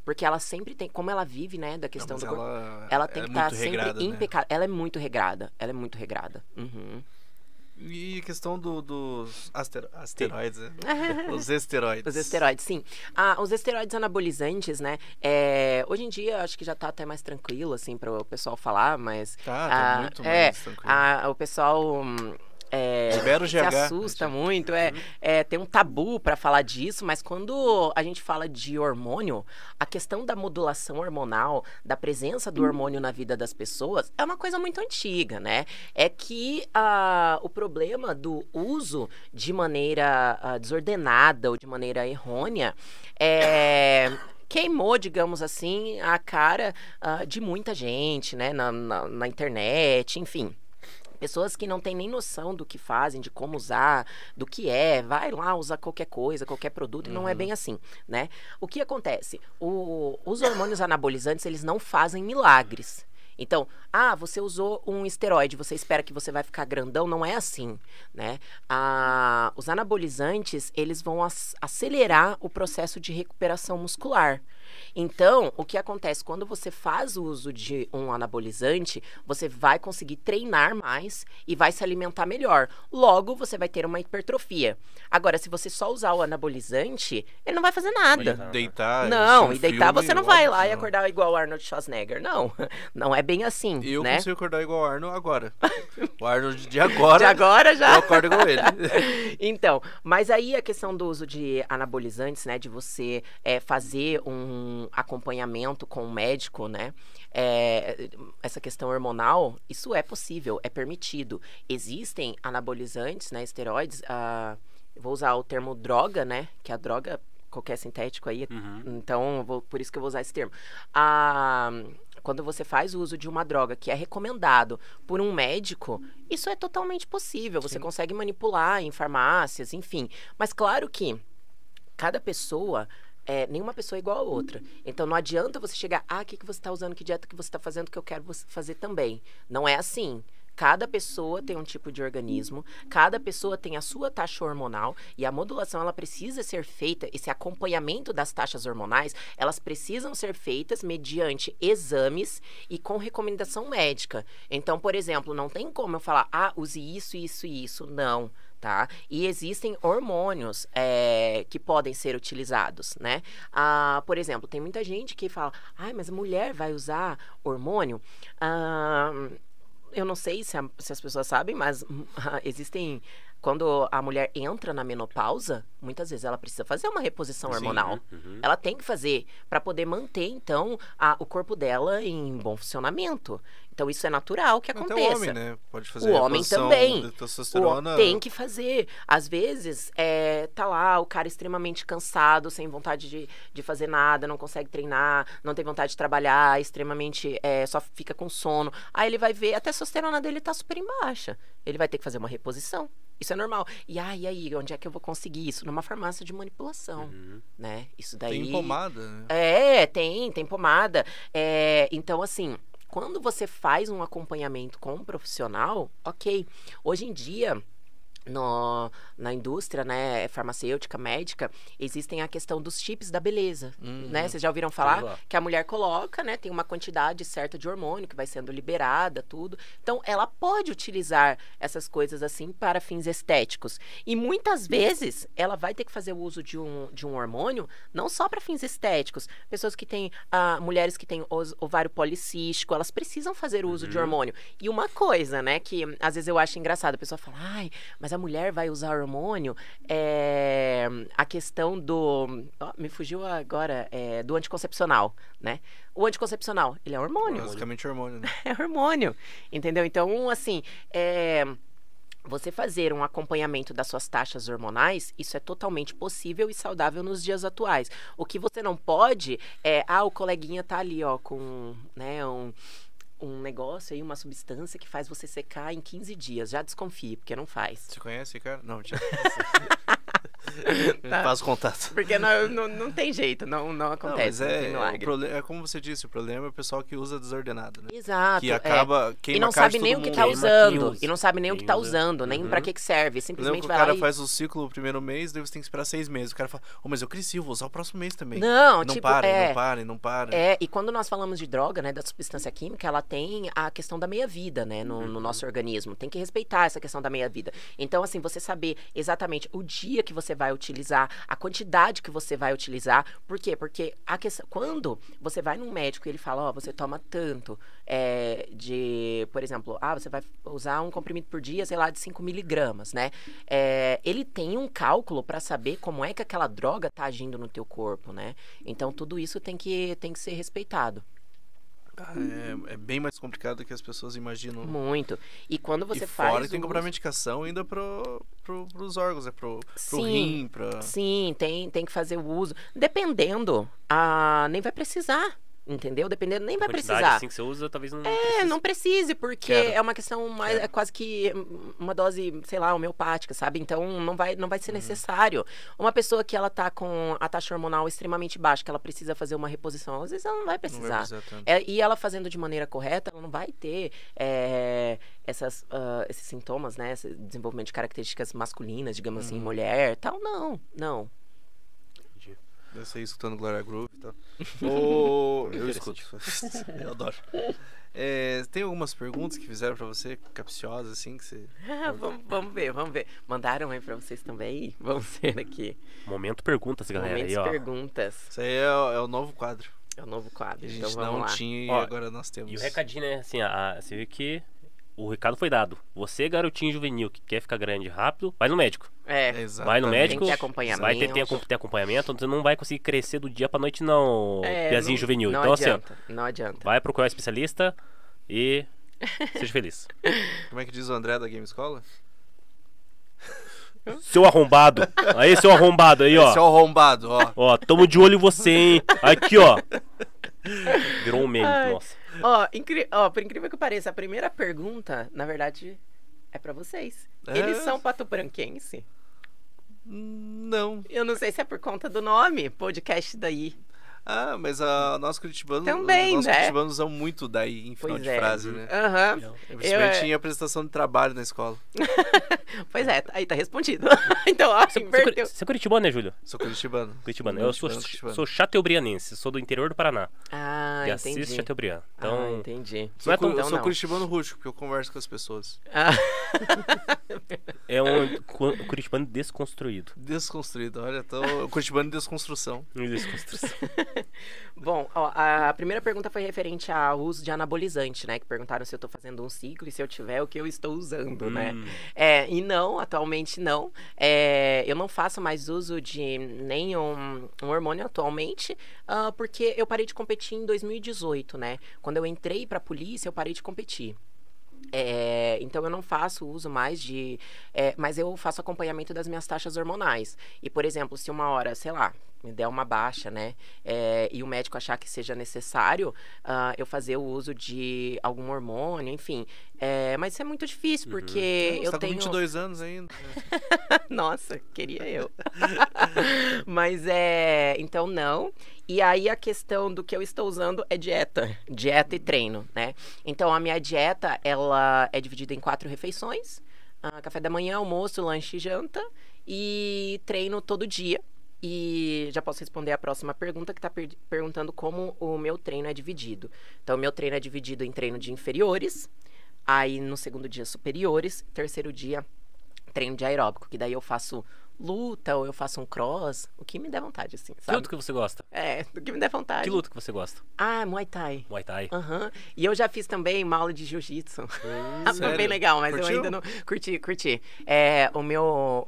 porque ela sempre tem, como ela vive, né, da questão Não, do mas corpo, ela tem que estar sempre regrada, né? impecável. Ela é muito regrada, ela é muito regrada. Uhum. E a questão dos asteroides, né? Os esteroides. Os esteroides, sim. Os esteroides anabolizantes, né? Hoje em dia, acho que já tá até mais tranquilo, assim, para o pessoal falar, mas... Tá muito mais tranquilo. O pessoal... Libera o se GH. assusta muito, tem um tabu para falar disso, mas quando a gente fala de hormônio, a questão da modulação hormonal, da presença do hormônio na vida das pessoas, é uma coisa muito antiga, né? É que o problema do uso de maneira desordenada ou de maneira errônea queimou, digamos assim, a cara de muita gente, né? Na internet, enfim. Pessoas que não têm nem noção do que fazem, de como usar, do que vai lá usar qualquer coisa, qualquer produto, e não é bem assim, né? O que acontece? Os hormônios anabolizantes, eles não fazem milagres. Então, você usou um esteroide, você espera que você vai ficar grandão, não é assim, né? Os anabolizantes, eles vão acelerar o processo de recuperação muscular. Então, o que acontece? Quando você faz o uso de um anabolizante, você vai conseguir treinar mais e vai se alimentar melhor. Logo, você vai ter uma hipertrofia. Agora, se você só usar o anabolizante, ele não vai fazer nada. Deitar. Não, e deitar você não vai lá e acordar igual o Arnold Schwarzenegger. Não, não é bem assim, Eu né? consigo acordar igual o Arnold agora. O Arnold de agora. De agora já. Eu acordo igual ele. Então, mas aí a questão do uso de anabolizantes, né? De você fazer um acompanhamento com o médico, né? Essa questão hormonal, isso é possível, é permitido. Existem anabolizantes, né? Esteroides, vou usar o termo droga, né? Que a droga, qualquer sintético aí, então por isso que eu vou usar esse termo. Quando você faz o uso de uma droga que é recomendado por um médico, isso é totalmente possível. Você consegue manipular em farmácias, enfim. Mas claro que cada pessoa... nenhuma pessoa é igual a outra. Então, não adianta você chegar, o que você está usando, que dieta que você está fazendo, que eu quero fazer também. Não é assim. Cada pessoa tem um tipo de organismo, cada pessoa tem a sua taxa hormonal e a modulação, ela precisa ser feita, esse acompanhamento das taxas hormonais, elas precisam ser feitas mediante exames e com recomendação médica. Então, por exemplo, não tem como eu falar, use isso, isso e isso. Não. Tá? E existem hormônios que podem ser utilizados, né? Por exemplo, tem muita gente que fala, mas a mulher vai usar hormônio? Eu não sei se as pessoas sabem, mas existem... Quando a mulher entra na menopausa, muitas vezes ela precisa fazer uma reposição hormonal. Ela tem que fazer para poder manter, então, o corpo dela em bom funcionamento. Então, isso é natural que aconteça. Até o homem, né? Pode fazer o homem também. De testosterona. Tem que fazer. Às vezes, tá lá o cara extremamente cansado, sem vontade de fazer nada, não consegue treinar, não tem vontade de trabalhar, extremamente, só fica com sono. Aí ele vai ver, a testosterona dele tá super em baixa. Ele vai ter que fazer uma reposição. Isso é normal. E aí, onde é que eu vou conseguir isso? Numa farmácia de manipulação, né? Isso daí... Tem pomada, né? Tem pomada. Então, assim, quando você faz um acompanhamento com um profissional, ok. Hoje em dia... Na indústria, né, farmacêutica, médica, existem a questão dos chips da beleza, né? Vocês já ouviram falar que a mulher coloca, né, tem uma quantidade certa de hormônio que vai sendo liberada, tudo. Então, ela pode utilizar essas coisas assim para fins estéticos. E muitas vezes, ela vai ter que fazer o uso de um hormônio, não só para fins estéticos. Pessoas que têm, mulheres que têm ovário policístico, elas precisam fazer o uso de hormônio. E uma coisa, né, que às vezes eu acho engraçado, a pessoa fala, mas a mulher vai usar hormônio, a questão do... me fugiu agora, do anticoncepcional, né? O anticoncepcional, ele é hormônio. Basicamente hormônio, né? É hormônio, entendeu? Então, assim, você fazer um acompanhamento das suas taxas hormonais, isso é totalmente possível e saudável nos dias atuais. O que você não pode o coleguinha tá ali, com, né, um negócio aí, uma substância que faz você secar em 15 dias. Já desconfie, porque não faz. Você conhece, cara? Não, tchau. Tá. Faz contato. Porque não tem jeito, não Não, acontece, mas não tem milagre. é como você disse, o problema é o pessoal que usa desordenado, né? Exato. Que acaba E queima não a cara de sabe nem todo o que mundo. tá Queima usando. quem usa. E não sabe nem o que tá Quem usa. usando, nem pra que serve. Lembra Simplesmente que o vai cara lá e... faz o ciclo o primeiro mês, daí você tem que esperar 6 meses. O cara fala, mas eu cresci, eu vou usar o próximo mês também. Não, Não tipo, para. e quando nós falamos de droga, né, da substância química, ela tem a questão da meia-vida, né, no nosso organismo. Tem que respeitar essa questão da meia-vida. Então, assim, você saber exatamente o dia que você vai utilizar, a quantidade que você vai utilizar. Por quê? Porque a questão, quando você vai num médico e ele fala, você toma tanto por exemplo, você vai usar um comprimido por dia, sei lá, de 5 miligramas, né? Ele tem um cálculo para saber como é que aquela droga tá agindo no teu corpo, né? Então, tudo isso tem que ser respeitado. É bem mais complicado do que as pessoas imaginam. Muito. E quando você e faz fora tem que comprar medicação ainda pros órgãos, pro rim, pra... Sim, tem que fazer o uso. Dependendo, nem vai precisar. Entendeu? Dependendo, nem vai precisar. Assim que você usa, talvez não Não precise, porque é uma questão mais, é quase que uma dose, sei lá, homeopática, sabe? Então, não vai ser necessário. Uma pessoa que ela tá com a taxa hormonal extremamente baixa, que ela precisa fazer uma reposição, às vezes ela não vai precisar. E ela fazendo de maneira correta, ela não vai ter esses sintomas, né? Esse desenvolvimento de características masculinas, digamos assim, mulher, tal. Não. Deve ser escutando Gloria Groove e tal. Eu escuto. Eu adoro. Tem algumas perguntas que fizeram pra você, capciosas, assim, que você... Vamos ver. Mandaram aí pra vocês também? Vamos ver aqui. Momento perguntas, galera. Momentos aí, ó. perguntas. Isso aí é o novo quadro. É o novo quadro, A gente então vamos não lá. tinha e Ó, agora nós temos. E o recadinho, né? Assim, você vê que o recado foi dado. Você, garotinho juvenil, que quer ficar grande rápido, vai no médico. Exatamente. Vai no médico, Tem que ter acompanhamento. vai ter acompanhamento, você não vai conseguir crescer do dia pra noite, não, piazinho juvenil. Não Então, adianta, assim, não adianta. vai procurar um especialista e seja feliz. Como é que diz o André da Game Escola? Seu arrombado. Aí, seu arrombado aí, ó. Seu arrombado, ó. Ó, tamo de olho em você, hein. Aqui, ó. Virou um meme, nossa. Por incrível que pareça, a primeira pergunta, na verdade, é pra vocês. Eles são patobranquense? Não. Eu não sei se é por conta do nome, podcast daí. Mas nós curitibanos... Também, nós né? curitibanos usamos muito daí em final Pois de é. frase, né? Aham. Principalmente em apresentação de trabalho na escola. Pois é, aí tá respondido. Então, inverteu. Você é curitibano, né, Júlio? Sou curitibano. Curitibano. Eu sou chateaubrianense, sou do interior do Paraná. Ah, E entendi. assisto Chateaubriand. Então, entendi. não é tão... Eu sou não. curitibano rústico, porque eu converso com as pessoas. É um curitibano desconstruído. Desconstruído, olha, tô curitibano de desconstrução. Desconstrução. Bom, a primeira pergunta foi referente ao uso de anabolizante, né? Que perguntaram se eu tô fazendo um ciclo e se eu tiver, o que eu estou usando, né? E não, atualmente não. Eu não faço mais uso de nenhum hormônio atualmente, porque eu parei de competir em 2018, né? Quando eu entrei pra polícia, eu parei de competir. Então eu não faço uso mais mas eu faço acompanhamento das minhas taxas hormonais. E, por exemplo, se uma hora, sei lá, me der uma baixa, né? E o médico achar que seja necessário eu fazer o uso de algum hormônio, enfim. Mas isso é muito difícil, porque Você eu tá tenho... com 22 anos ainda. Nossa, queria eu. Mas então não. E aí a questão do que eu estou usando é dieta e treino, né? Então a minha dieta, ela é dividida em 4 refeições: café da manhã, almoço, lanche e janta, e treino todo dia. E já posso responder a próxima pergunta, que está perguntando como o meu treino é dividido. Então, o meu treino é dividido em treino de inferiores, aí no segundo dia superiores, terceiro dia treino de aeróbico, que daí eu faço luta ou eu faço um cross, o que me der vontade, assim, Que sabe? luta que você gosta? Do que me der vontade. Que luta que você gosta? Muay Thai. Muay Thai. Aham. E eu já fiz também uma aula de jiu-jitsu. Foi sério? bem legal, mas Curtiu? eu ainda não... Curti. O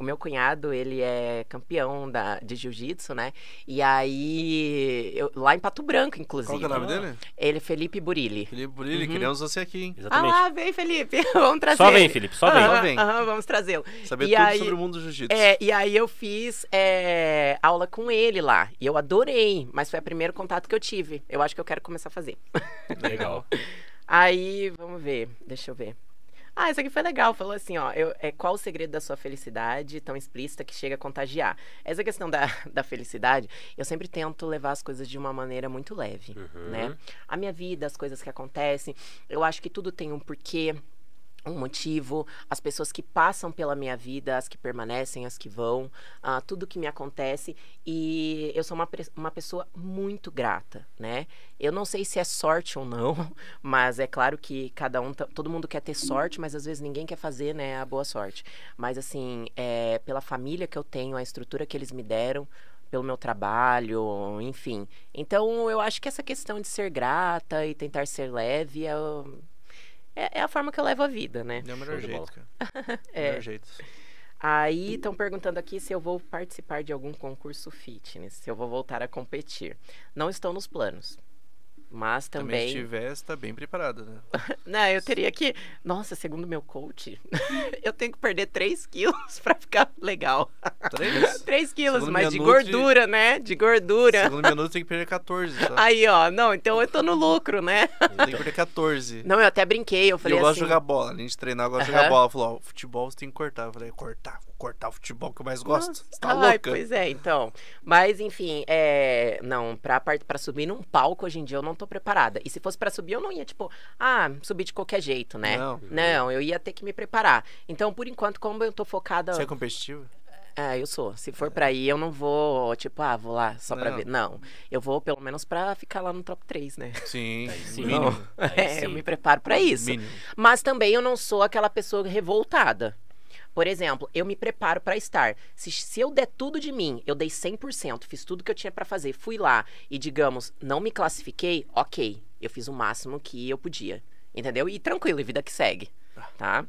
meu cunhado, ele é campeão de jiu-jitsu, né? E aí, lá em Pato Branco, inclusive. Qual que é o nome dele? Ele é Felipe Burilli. Felipe Burilli, queremos você aqui, hein? Exatamente. Vem, Felipe. Vamos trazer Só vem, ele. Felipe, só vem. Só vem. Vamos trazê-lo. Saber E tudo aí- sobre o mundo do jiu-jitsu. E aí eu fiz aula com ele lá. E eu adorei, mas foi o primeiro contato que eu tive. Eu acho que eu quero começar a fazer. Legal. Aí, vamos ver, deixa eu ver. Ah, isso aqui foi legal. Falou assim, ó, qual o segredo da sua felicidade tão explícita que chega a contagiar? Essa questão da felicidade, eu sempre tento levar as coisas de uma maneira muito leve, né? A minha vida, as coisas que acontecem, eu acho que tudo tem um porquê, um motivo, as pessoas que passam pela minha vida, as que permanecem, as que vão, tudo que me acontece, e eu sou uma pessoa muito grata, né? Eu não sei se é sorte ou não, mas é claro que todo mundo quer ter sorte, mas às vezes ninguém quer fazer, né, a boa sorte. Mas assim, pela família que eu tenho, a estrutura que eles me deram, pelo meu trabalho, enfim. Então, eu acho que essa questão de ser grata e tentar ser leve é a forma que eu levo a vida, né? É o melhor jeito, cara. Melhor jeito. Aí estão perguntando aqui se eu vou participar de algum concurso fitness, se eu vou voltar a competir. Não estão nos planos. Mas também... se tiver, você tá bem preparado, né? Não, eu teria que... Nossa, segundo meu coach, eu tenho que perder 3 quilos pra ficar legal. 3? 3 quilos, Segundo mas de Minha Nutri- gordura, né? De gordura. Segundo minuto tem que perder 14 só. Aí, ó, não, então eu tô no lucro, né? Tem que perder 14. Não, eu até brinquei, eu E falei eu gosto assim... de jogar bola. Além de treinar, eu gosto de jogar bola. Ela falou, ó, futebol você tem que cortar. Eu falei, vou cortar o futebol que eu mais gosto. Nossa, Você tá ai, louca? pois é, então. Mas, enfim, não, pra subir num palco hoje em dia eu não tô preparada. E se fosse pra subir, eu não ia, tipo, subir de qualquer jeito, né? Não, eu ia ter que me preparar. Então, por enquanto, como eu tô focada... Você é competitiva? Eu sou. Se for pra ir, eu não vou, tipo, vou lá só pra ver. Não, eu vou pelo menos pra ficar lá no top 3, né? Sim, sim. mínimo. Eu me preparo pra isso. Mínimo. Mas também eu não sou aquela pessoa revoltada. Por exemplo, eu me preparo pra estar. Se eu der tudo de mim, eu dei 100%, fiz tudo que eu tinha pra fazer, fui lá e, digamos, não me classifiquei, ok. Eu fiz o máximo que eu podia, entendeu? E tranquilo, e vida que segue, tá?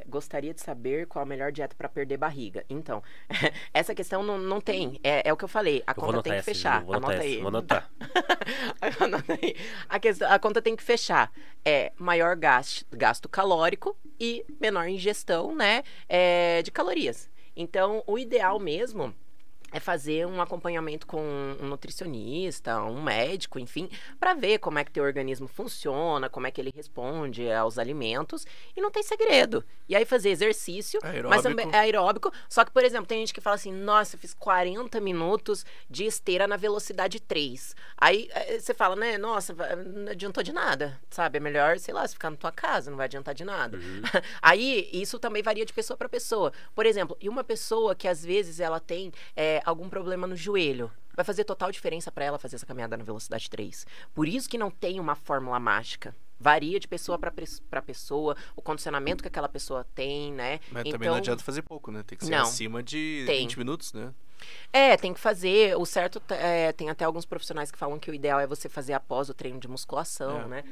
Gostaria de saber qual a melhor dieta pra perder barriga. Então, essa questão não tem. É o que eu falei. A conta tem que fechar. Anota aí. Vou anotar. Anota aí. A conta tem que fechar. Maior gasto calórico e menor ingestão, né? De calorias. Então, o ideal mesmo é fazer um acompanhamento com um nutricionista, um médico, enfim, para ver como é que teu organismo funciona, como é que ele responde aos alimentos, e não tem segredo. E aí fazer exercício, mas também é aeróbico, só que, por exemplo, tem gente que fala assim, nossa, eu fiz 40 minutos de esteira na velocidade 3. Aí você fala, né, nossa, não adiantou de nada, sabe? É melhor, sei lá, você ficar na tua casa, não vai adiantar de nada. Aí, isso também varia de pessoa para pessoa. Por exemplo, e uma pessoa que às vezes ela tem algum problema no joelho, vai fazer total diferença para ela fazer essa caminhada na velocidade 3. Por isso que não tem uma fórmula mágica. Varia de pessoa para pessoa, o condicionamento que aquela pessoa tem, né? Mas também não adianta fazer pouco, né? Tem que ser acima de 20 minutos, né? Tem que fazer. O certo, tem até alguns profissionais que falam que o ideal é você fazer após o treino de musculação, né?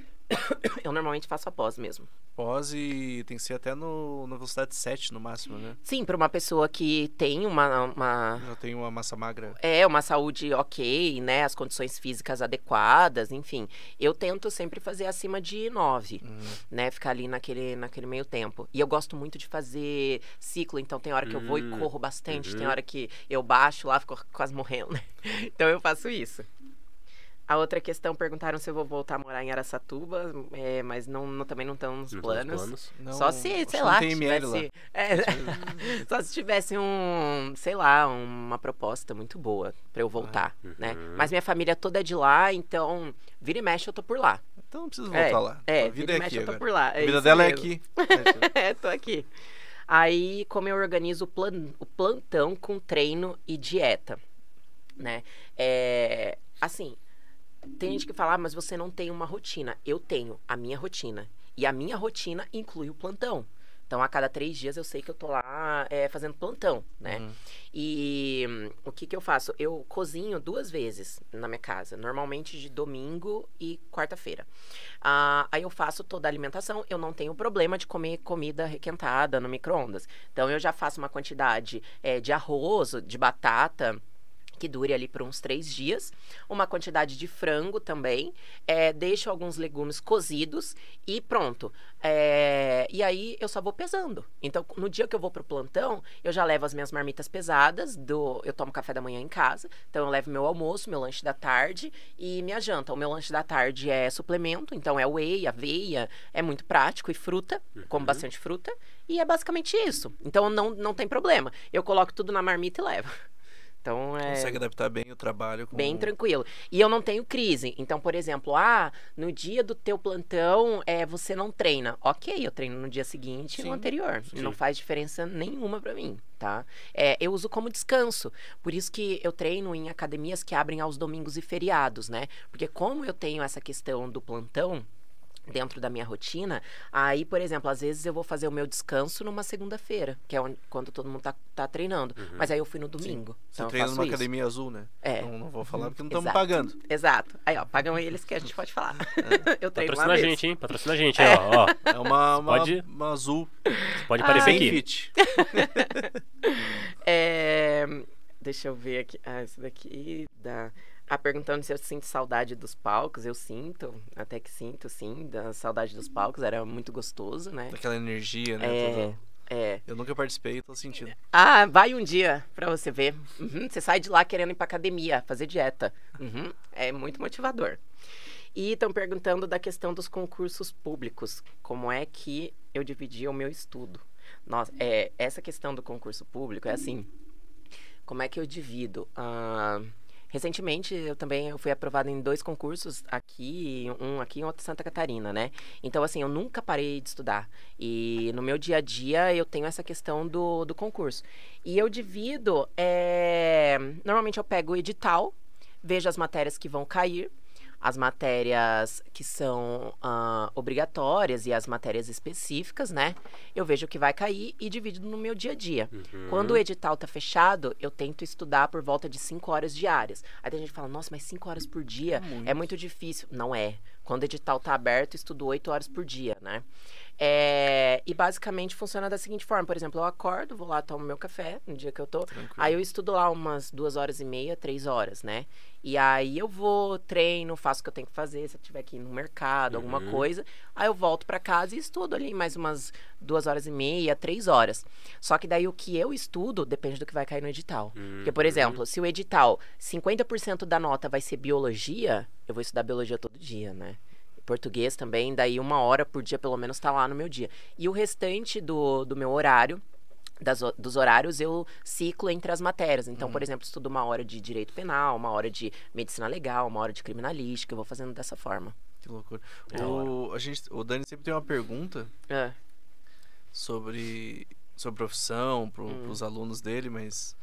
Eu normalmente faço após mesmo. Pós e tem que ser até na velocidade 7 no máximo, né? Sim, para uma pessoa que tem Já tem uma massa magra. Uma saúde ok, né? As condições físicas adequadas, enfim. Eu tento sempre fazer acima de 9, né? Ficar ali naquele meio tempo. E eu gosto muito de fazer ciclo, então tem hora que eu vou e corro bastante, tem hora que eu baixo lá, fico quase morrendo, né? Então eu faço isso. A outra questão, perguntaram se eu vou voltar a morar em Araçatuba, mas também não estão nos planos. Não, só se, sei lá, tem ML lá. só se tivesse uma proposta muito boa pra eu voltar, né? Mas minha família toda é de lá, então vira e mexe eu tô por lá. Então não precisa voltar lá. A vida vira e mexe eu tô por lá. A vida dela mesmo. é aqui. Tô aqui. Aí, como eu organizo o plantão com treino e dieta, né? Assim... Tem gente que fala, mas você não tem uma rotina. Eu tenho a minha rotina. E a minha rotina inclui o plantão. Então, a cada 3 dias eu sei que eu tô lá fazendo plantão, né? E o que eu faço? Eu cozinho 2 vezes na minha casa. Normalmente de domingo e quarta-feira. Aí eu faço toda a alimentação. Eu não tenho problema de comer comida requentada no micro-ondas. Então, eu já faço uma quantidade de arroz, de batata... que dure ali por uns 3 dias, uma quantidade de frango também, deixo alguns legumes cozidos e pronto. E aí eu só vou pesando. Então, no dia que eu vou pro plantão, eu já levo as minhas marmitas pesadas, eu tomo café da manhã em casa, então eu levo meu almoço, meu lanche da tarde e minha janta. O meu lanche da tarde é suplemento, então é whey, aveia, é muito prático e fruta, como bastante fruta, e é basicamente isso. Então não tem problema. Eu coloco tudo na marmita e levo. Então, Consegue adaptar bem o trabalho com... Bem tranquilo. E eu não tenho crise. Então, por exemplo, no dia do teu plantão, você não treina. Ok, eu treino no dia seguinte e no anterior. Sim. Não faz diferença nenhuma pra mim, tá? Eu uso como descanso. Por isso que eu treino em academias que abrem aos domingos e feriados, né? Porque como eu tenho essa questão do plantão dentro da minha rotina, aí, por exemplo, às vezes eu vou fazer o meu descanso numa segunda-feira, que é quando todo mundo tá treinando. Mas aí eu fui no domingo. Você Então treina eu faço numa isso. academia azul, né? Não vou falar porque não estamos Exato. pagando. Exato. Aí, ó, pagam eles que a gente pode falar. Eu treino Patrocina lá a mesmo. gente, hein? Patrocina a gente aí, ó. É uma Pode- azul Pode aparecer bem aqui. fit. Deixa eu ver aqui. Isso daqui dá... perguntando se eu sinto saudade dos palcos. Eu sinto, até que sinto, sim, da saudade dos palcos. Era muito gostoso, né? Daquela energia, né? Eu nunca participei, tô sentindo. Vai um dia pra você ver. Você sai de lá querendo ir pra academia, fazer dieta. É muito motivador. E estão perguntando da questão dos concursos públicos. Como é que eu dividi o meu estudo? Nossa, essa questão do concurso público é assim. Como é que eu divido? Recentemente, eu fui aprovada em 2 concursos um aqui e outro em Santa Catarina, né? Então, assim, eu nunca parei de estudar. E no meu dia a dia, eu tenho essa questão do concurso. E eu divido, normalmente eu pego o edital, vejo as matérias que vão cair, as matérias que são obrigatórias e as matérias específicas, né? Eu vejo o que vai cair e divido no meu dia a dia. Quando o edital tá fechado, eu tento estudar por volta de 5 horas diárias. Aí tem gente que fala, nossa, mas 5 horas por dia é muito difícil. Não é. Quando o edital tá aberto, eu estudo 8 horas por dia, né? E basicamente funciona da seguinte forma. Por exemplo, eu acordo, vou lá, tomo meu café no dia que eu tô. Tranquilo. Aí eu estudo lá umas 2h30, 3 horas, né? E aí eu vou, treino, faço o que eu tenho que fazer, se eu tiver que ir no mercado, alguma coisa. Aí eu volto pra casa e estudo ali mais umas 2h30, 3 horas. Só que daí o que eu estudo depende do que vai cair no edital. Porque, por exemplo, se o edital, 50% da nota vai ser biologia, eu vou estudar biologia todo dia, né? Português também, daí 1 hora por dia pelo menos tá lá no meu dia. E o restante do meu horário, dos horários, eu ciclo entre as matérias. Então, por exemplo, estudo 1 hora de direito penal, 1 hora de medicina legal, 1 hora de criminalística, eu vou fazendo dessa forma. Que loucura. Da O Dani sempre tem uma pergunta É. sobre profissão, pros alunos dele, mas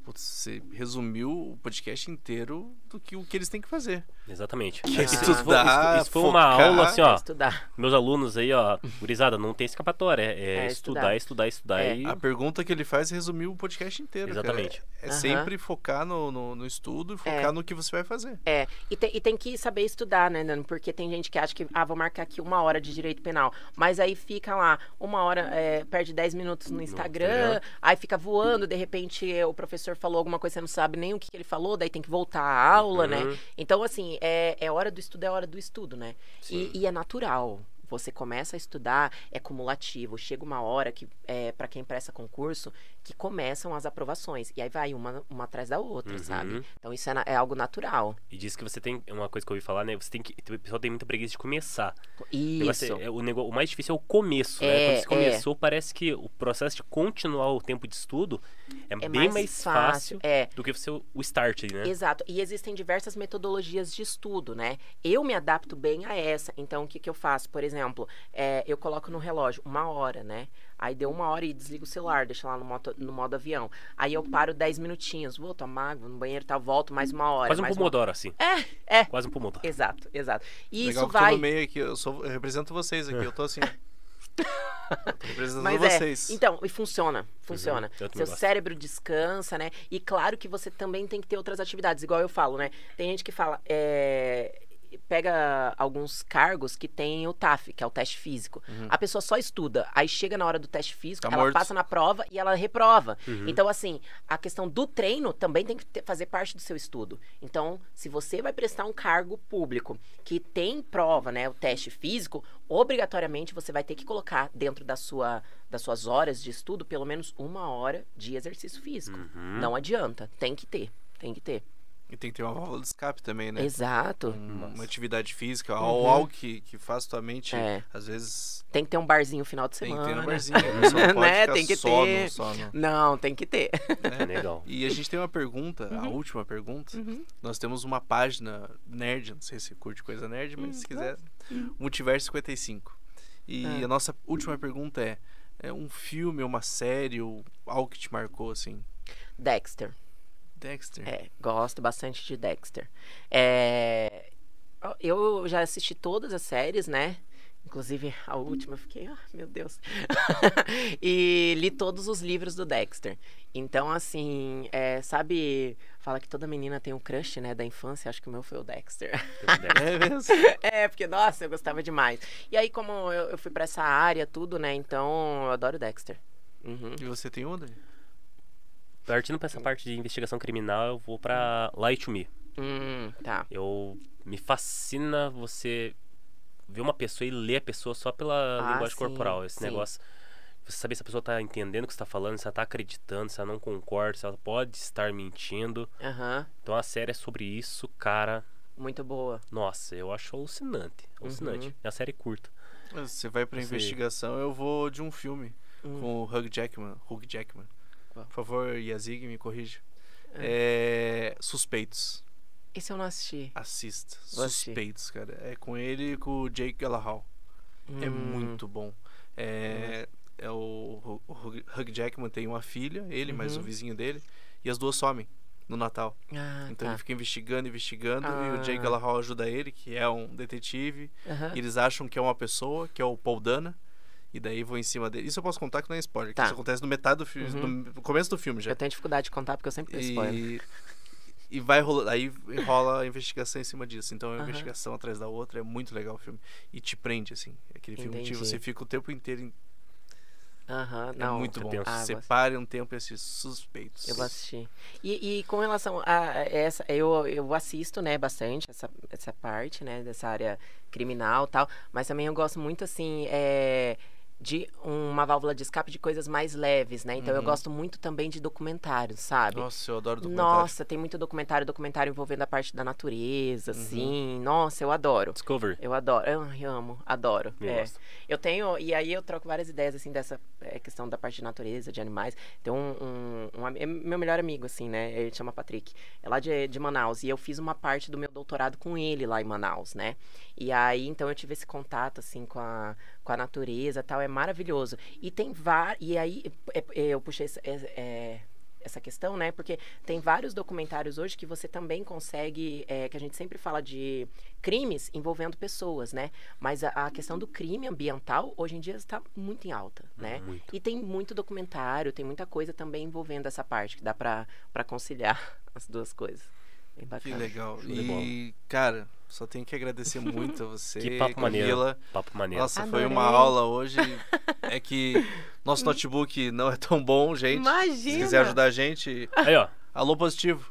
putz, você resumiu o podcast inteiro do que o que eles têm que fazer. Exatamente. Que é Isso estudar, foi uma focar. aula assim, ó. Estudar. Meus alunos aí, ó, gurizada, não tem escapatória. É estudar. estudar É. e... A pergunta que ele faz resumiu o podcast inteiro. Exatamente. Cara. É Aham. sempre focar no estudo e focar no que você vai fazer. E tem que saber estudar, né, Nando? Porque tem gente que acha que, vou marcar aqui 1 hora de direito penal. Mas aí fica lá, 1 hora, perde 10 minutos no Instagram, aí fica voando, de repente o professor falou alguma coisa, você não sabe nem o que ele falou, daí tem que voltar à aula, né? Então, assim, é hora do estudo, né? E é natural. Você começa a estudar, é cumulativo. Chega uma hora que, para quem presta concurso, que começam as aprovações. E aí vai uma atrás da outra, sabe? Então isso é algo natural. E diz que você tem, uma coisa que eu ouvi falar, né? Você tem que, o pessoal tem muita preguiça de começar. Isso. O mais difícil é o começo, né? Quando você começou, parece que o processo de continuar o tempo de estudo é bem mais fácil do que o start, né? Exato. E existem diversas metodologias de estudo, né? Eu me adapto bem a essa. Então, o que eu faço? Por exemplo, eu coloco no relógio 1 hora, né? Aí deu 1 hora e desligo o celular, deixa lá no modo avião. Aí eu paro 10 minutinhos, vou tomar água no banheiro, volto mais 1 hora. Quase um pomodoro, assim. É. Quase um pomodoro. Exato. E Legal isso que eu vai... tô no meio aqui, eu represento vocês aqui, eu tô assim, tô representando Mas vocês. então, e funciona. Eu também Seu gosto. cérebro descansa, né? E claro que você também tem que ter outras atividades, igual eu falo, né? Tem gente que fala, pega alguns cargos que tem o TAF, que é o teste físico. A pessoa só estuda, aí chega na hora do teste físico, Tá ela morto. passa na prova e ela reprova. Então, assim, a questão do treino também tem que fazer parte do seu estudo. Então, se você vai prestar um cargo público que tem prova, né, o teste físico, obrigatoriamente você vai ter que colocar dentro das suas horas de estudo pelo menos 1 hora de exercício físico. Não adianta, tem que ter. E tem que ter uma válvula de escape também, né? Exato. Uma atividade física, ou algo que faça tua mente, É. às vezes, Tem que ter um barzinho final de tem semana. que ter um barzinho. A pessoa não pode Né? ficar Tem que só ter. no... Só no... Não, tem que ter. É legal. E a gente tem uma pergunta, a última pergunta. Nós temos uma página nerd, não sei se curte coisa nerd, mas se quiser, Multiverso 55. E a nossa última pergunta é um filme, uma série, ou algo que te marcou, assim? Dexter. Dexter. Gosto bastante de Dexter. Eu já assisti todas as séries, né? Inclusive, a última eu fiquei, meu Deus. E li todos os livros do Dexter. Então, assim, sabe, fala que toda menina tem um crush, né, da infância. Acho que o meu foi o Dexter. É mesmo? Porque, nossa, eu gostava demais. E aí, como eu fui pra essa área, tudo, né, então eu adoro Dexter. E você tem onda? Partindo pra essa parte de investigação criminal, eu vou pra Lie to Me. Tá. Me fascina você ver uma pessoa e ler a pessoa só pela linguagem sim, corporal. Esse sim. negócio, você saber se a pessoa tá entendendo o que você tá falando, se ela tá acreditando, se ela não concorda, se ela pode estar mentindo. Aham. Então a série é sobre isso, cara. Muito boa. Nossa, eu acho alucinante. Alucinante. É uma série curta. Você vai pra Você- investigação, eu vou de um filme com o Hugh Jackman. Por favor, Yazig, me corrija. Suspeitos. Esse eu não assisti. Assista. Vou assistir. Suspeitos, cara. É com ele e com o Jake Gyllenhaal. É muito bom. O Hugh Jackman tem uma filha, ele mais o vizinho dele, e as duas somem no Natal. Então Tá. ele fica investigando, e o Jake Gyllenhaal ajuda ele, que é um detetive. Aham. E eles acham que é uma pessoa, que é o Paul Dana, e daí vão em cima dele. Isso eu posso contar que não é spoiler, que Tá. isso acontece no metade do filme, no começo do filme já. Eu tenho dificuldade de contar porque eu sempre dou spoiler. E vai rolar, aí rola a investigação em cima disso. Então é uma investigação atrás da outra, é muito legal o filme. E te prende, assim. Aquele filme que Entendi. você fica o tempo inteiro. Aham, É não. muito bom. tenso. Separe um tempo esses Suspeitos. Eu vou assistir. E com relação a essa, eu assisto, né, bastante essa parte, né, dessa área criminal e tal, mas também eu gosto muito, assim, de uma válvula de escape de coisas mais leves, né? Então eu gosto muito também de documentários, sabe? Nossa, eu adoro documentário. Nossa, tem muito documentário envolvendo a parte da natureza, assim. Nossa, eu adoro. Discovery. Eu adoro, eu amo, adoro. Eu gosto. Eu tenho, e aí eu troco várias ideias, assim, dessa questão da parte de natureza, de animais. Tem meu melhor amigo, assim, né? Ele chama Patrick. É lá de Manaus. E eu fiz uma parte do meu doutorado com ele lá em Manaus, né? E aí, então, eu tive esse contato, assim, com a natureza e tal. É maravilhoso. E tem e aí, eu puxei essa questão, né? Porque tem vários documentários hoje que você também consegue, que a gente sempre fala de crimes envolvendo pessoas, né? Mas a questão do crime ambiental, hoje em dia, está muito em alta, né? Muito. E tem muito documentário, tem muita coisa também envolvendo essa parte, que dá pra conciliar as duas coisas. Bem Que bacana. legal. Show de E, cara, só tenho que agradecer muito a você, Que papo maneiro. Camila. Papo maneiro. Nossa, foi uma Adorei. aula hoje. É que nosso notebook não é tão bom, gente. Se Imagina! quiser ajudar a gente, Aí, ó. alô positivo.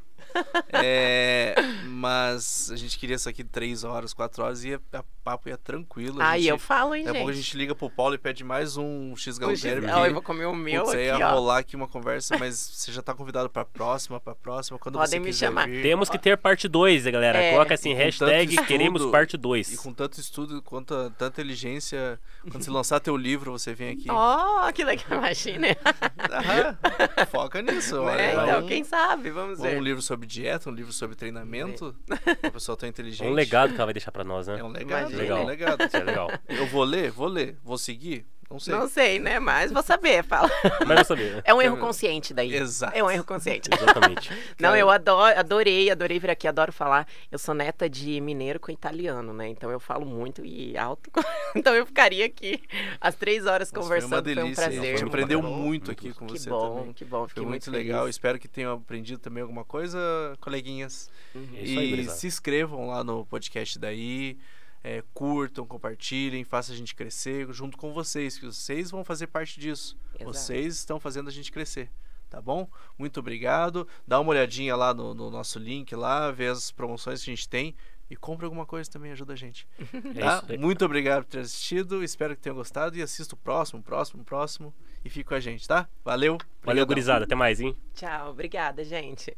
Mas a gente queria isso aqui 3 horas, 4 horas e a papo ia tranquilo. Aí gente, eu falo, hein, Daqui a pouco a gente? gente liga pro Paulo e pede mais um X-Galtério. Eu vou comer o meu Putz, aqui, aí ia ó. rolar aqui uma conversa, mas você já tá convidado pra próxima. Quando Podem você me quiser chamar. vir. Temos que ter parte 2, galera. É. Coloca assim, E com hashtag tanto queremos estudo, parte E 2. com tanto estudo, tanta inteligência, quando você lançar teu livro, você vem aqui. Ó, que legal, imagina. Aham, foca nisso. Olha, Então, quem sabe, vamos um ver. livro sobre dieta, um livro sobre treinamento. A pessoa tão inteligente. Um legado que ela vai deixar pra nós, né? É um legado. Imagina. É um legado. Isso é legal. Eu vou ler, vou seguir. Não sei. Não sei, né? Mas vou saber, fala. Mas eu sabia. É um erro consciente daí. Exato. É um erro consciente. Exatamente. Não, eu adorei vir aqui, adoro falar. Eu sou neta de mineiro com italiano, né? Então eu falo muito e alto. Então eu ficaria aqui às 3 horas Nossa, conversando. foi uma delícia. Foi um prazer. A gente aprendeu bom. muito aqui com Que você bom, também. que bom. Foi Fiquei muito feliz. legal. Espero que tenham aprendido também alguma coisa, coleguinhas. É isso aí, E gurizada. se inscrevam lá no podcast daí. Curtam, compartilhem, façam a gente crescer junto com vocês, que vocês vão fazer parte disso. Exato. Vocês estão fazendo a gente crescer, tá bom? Muito obrigado. Dá uma olhadinha lá no nosso link lá, vê as promoções que a gente tem e compra alguma coisa também, ajuda a gente. É Tá? isso aí. Muito obrigado por ter assistido, espero que tenham gostado e assista o próximo e fique com a gente, tá? Valeu. Valeu, Obrigadão. gurizada. Até mais, hein? Tchau, obrigada, gente.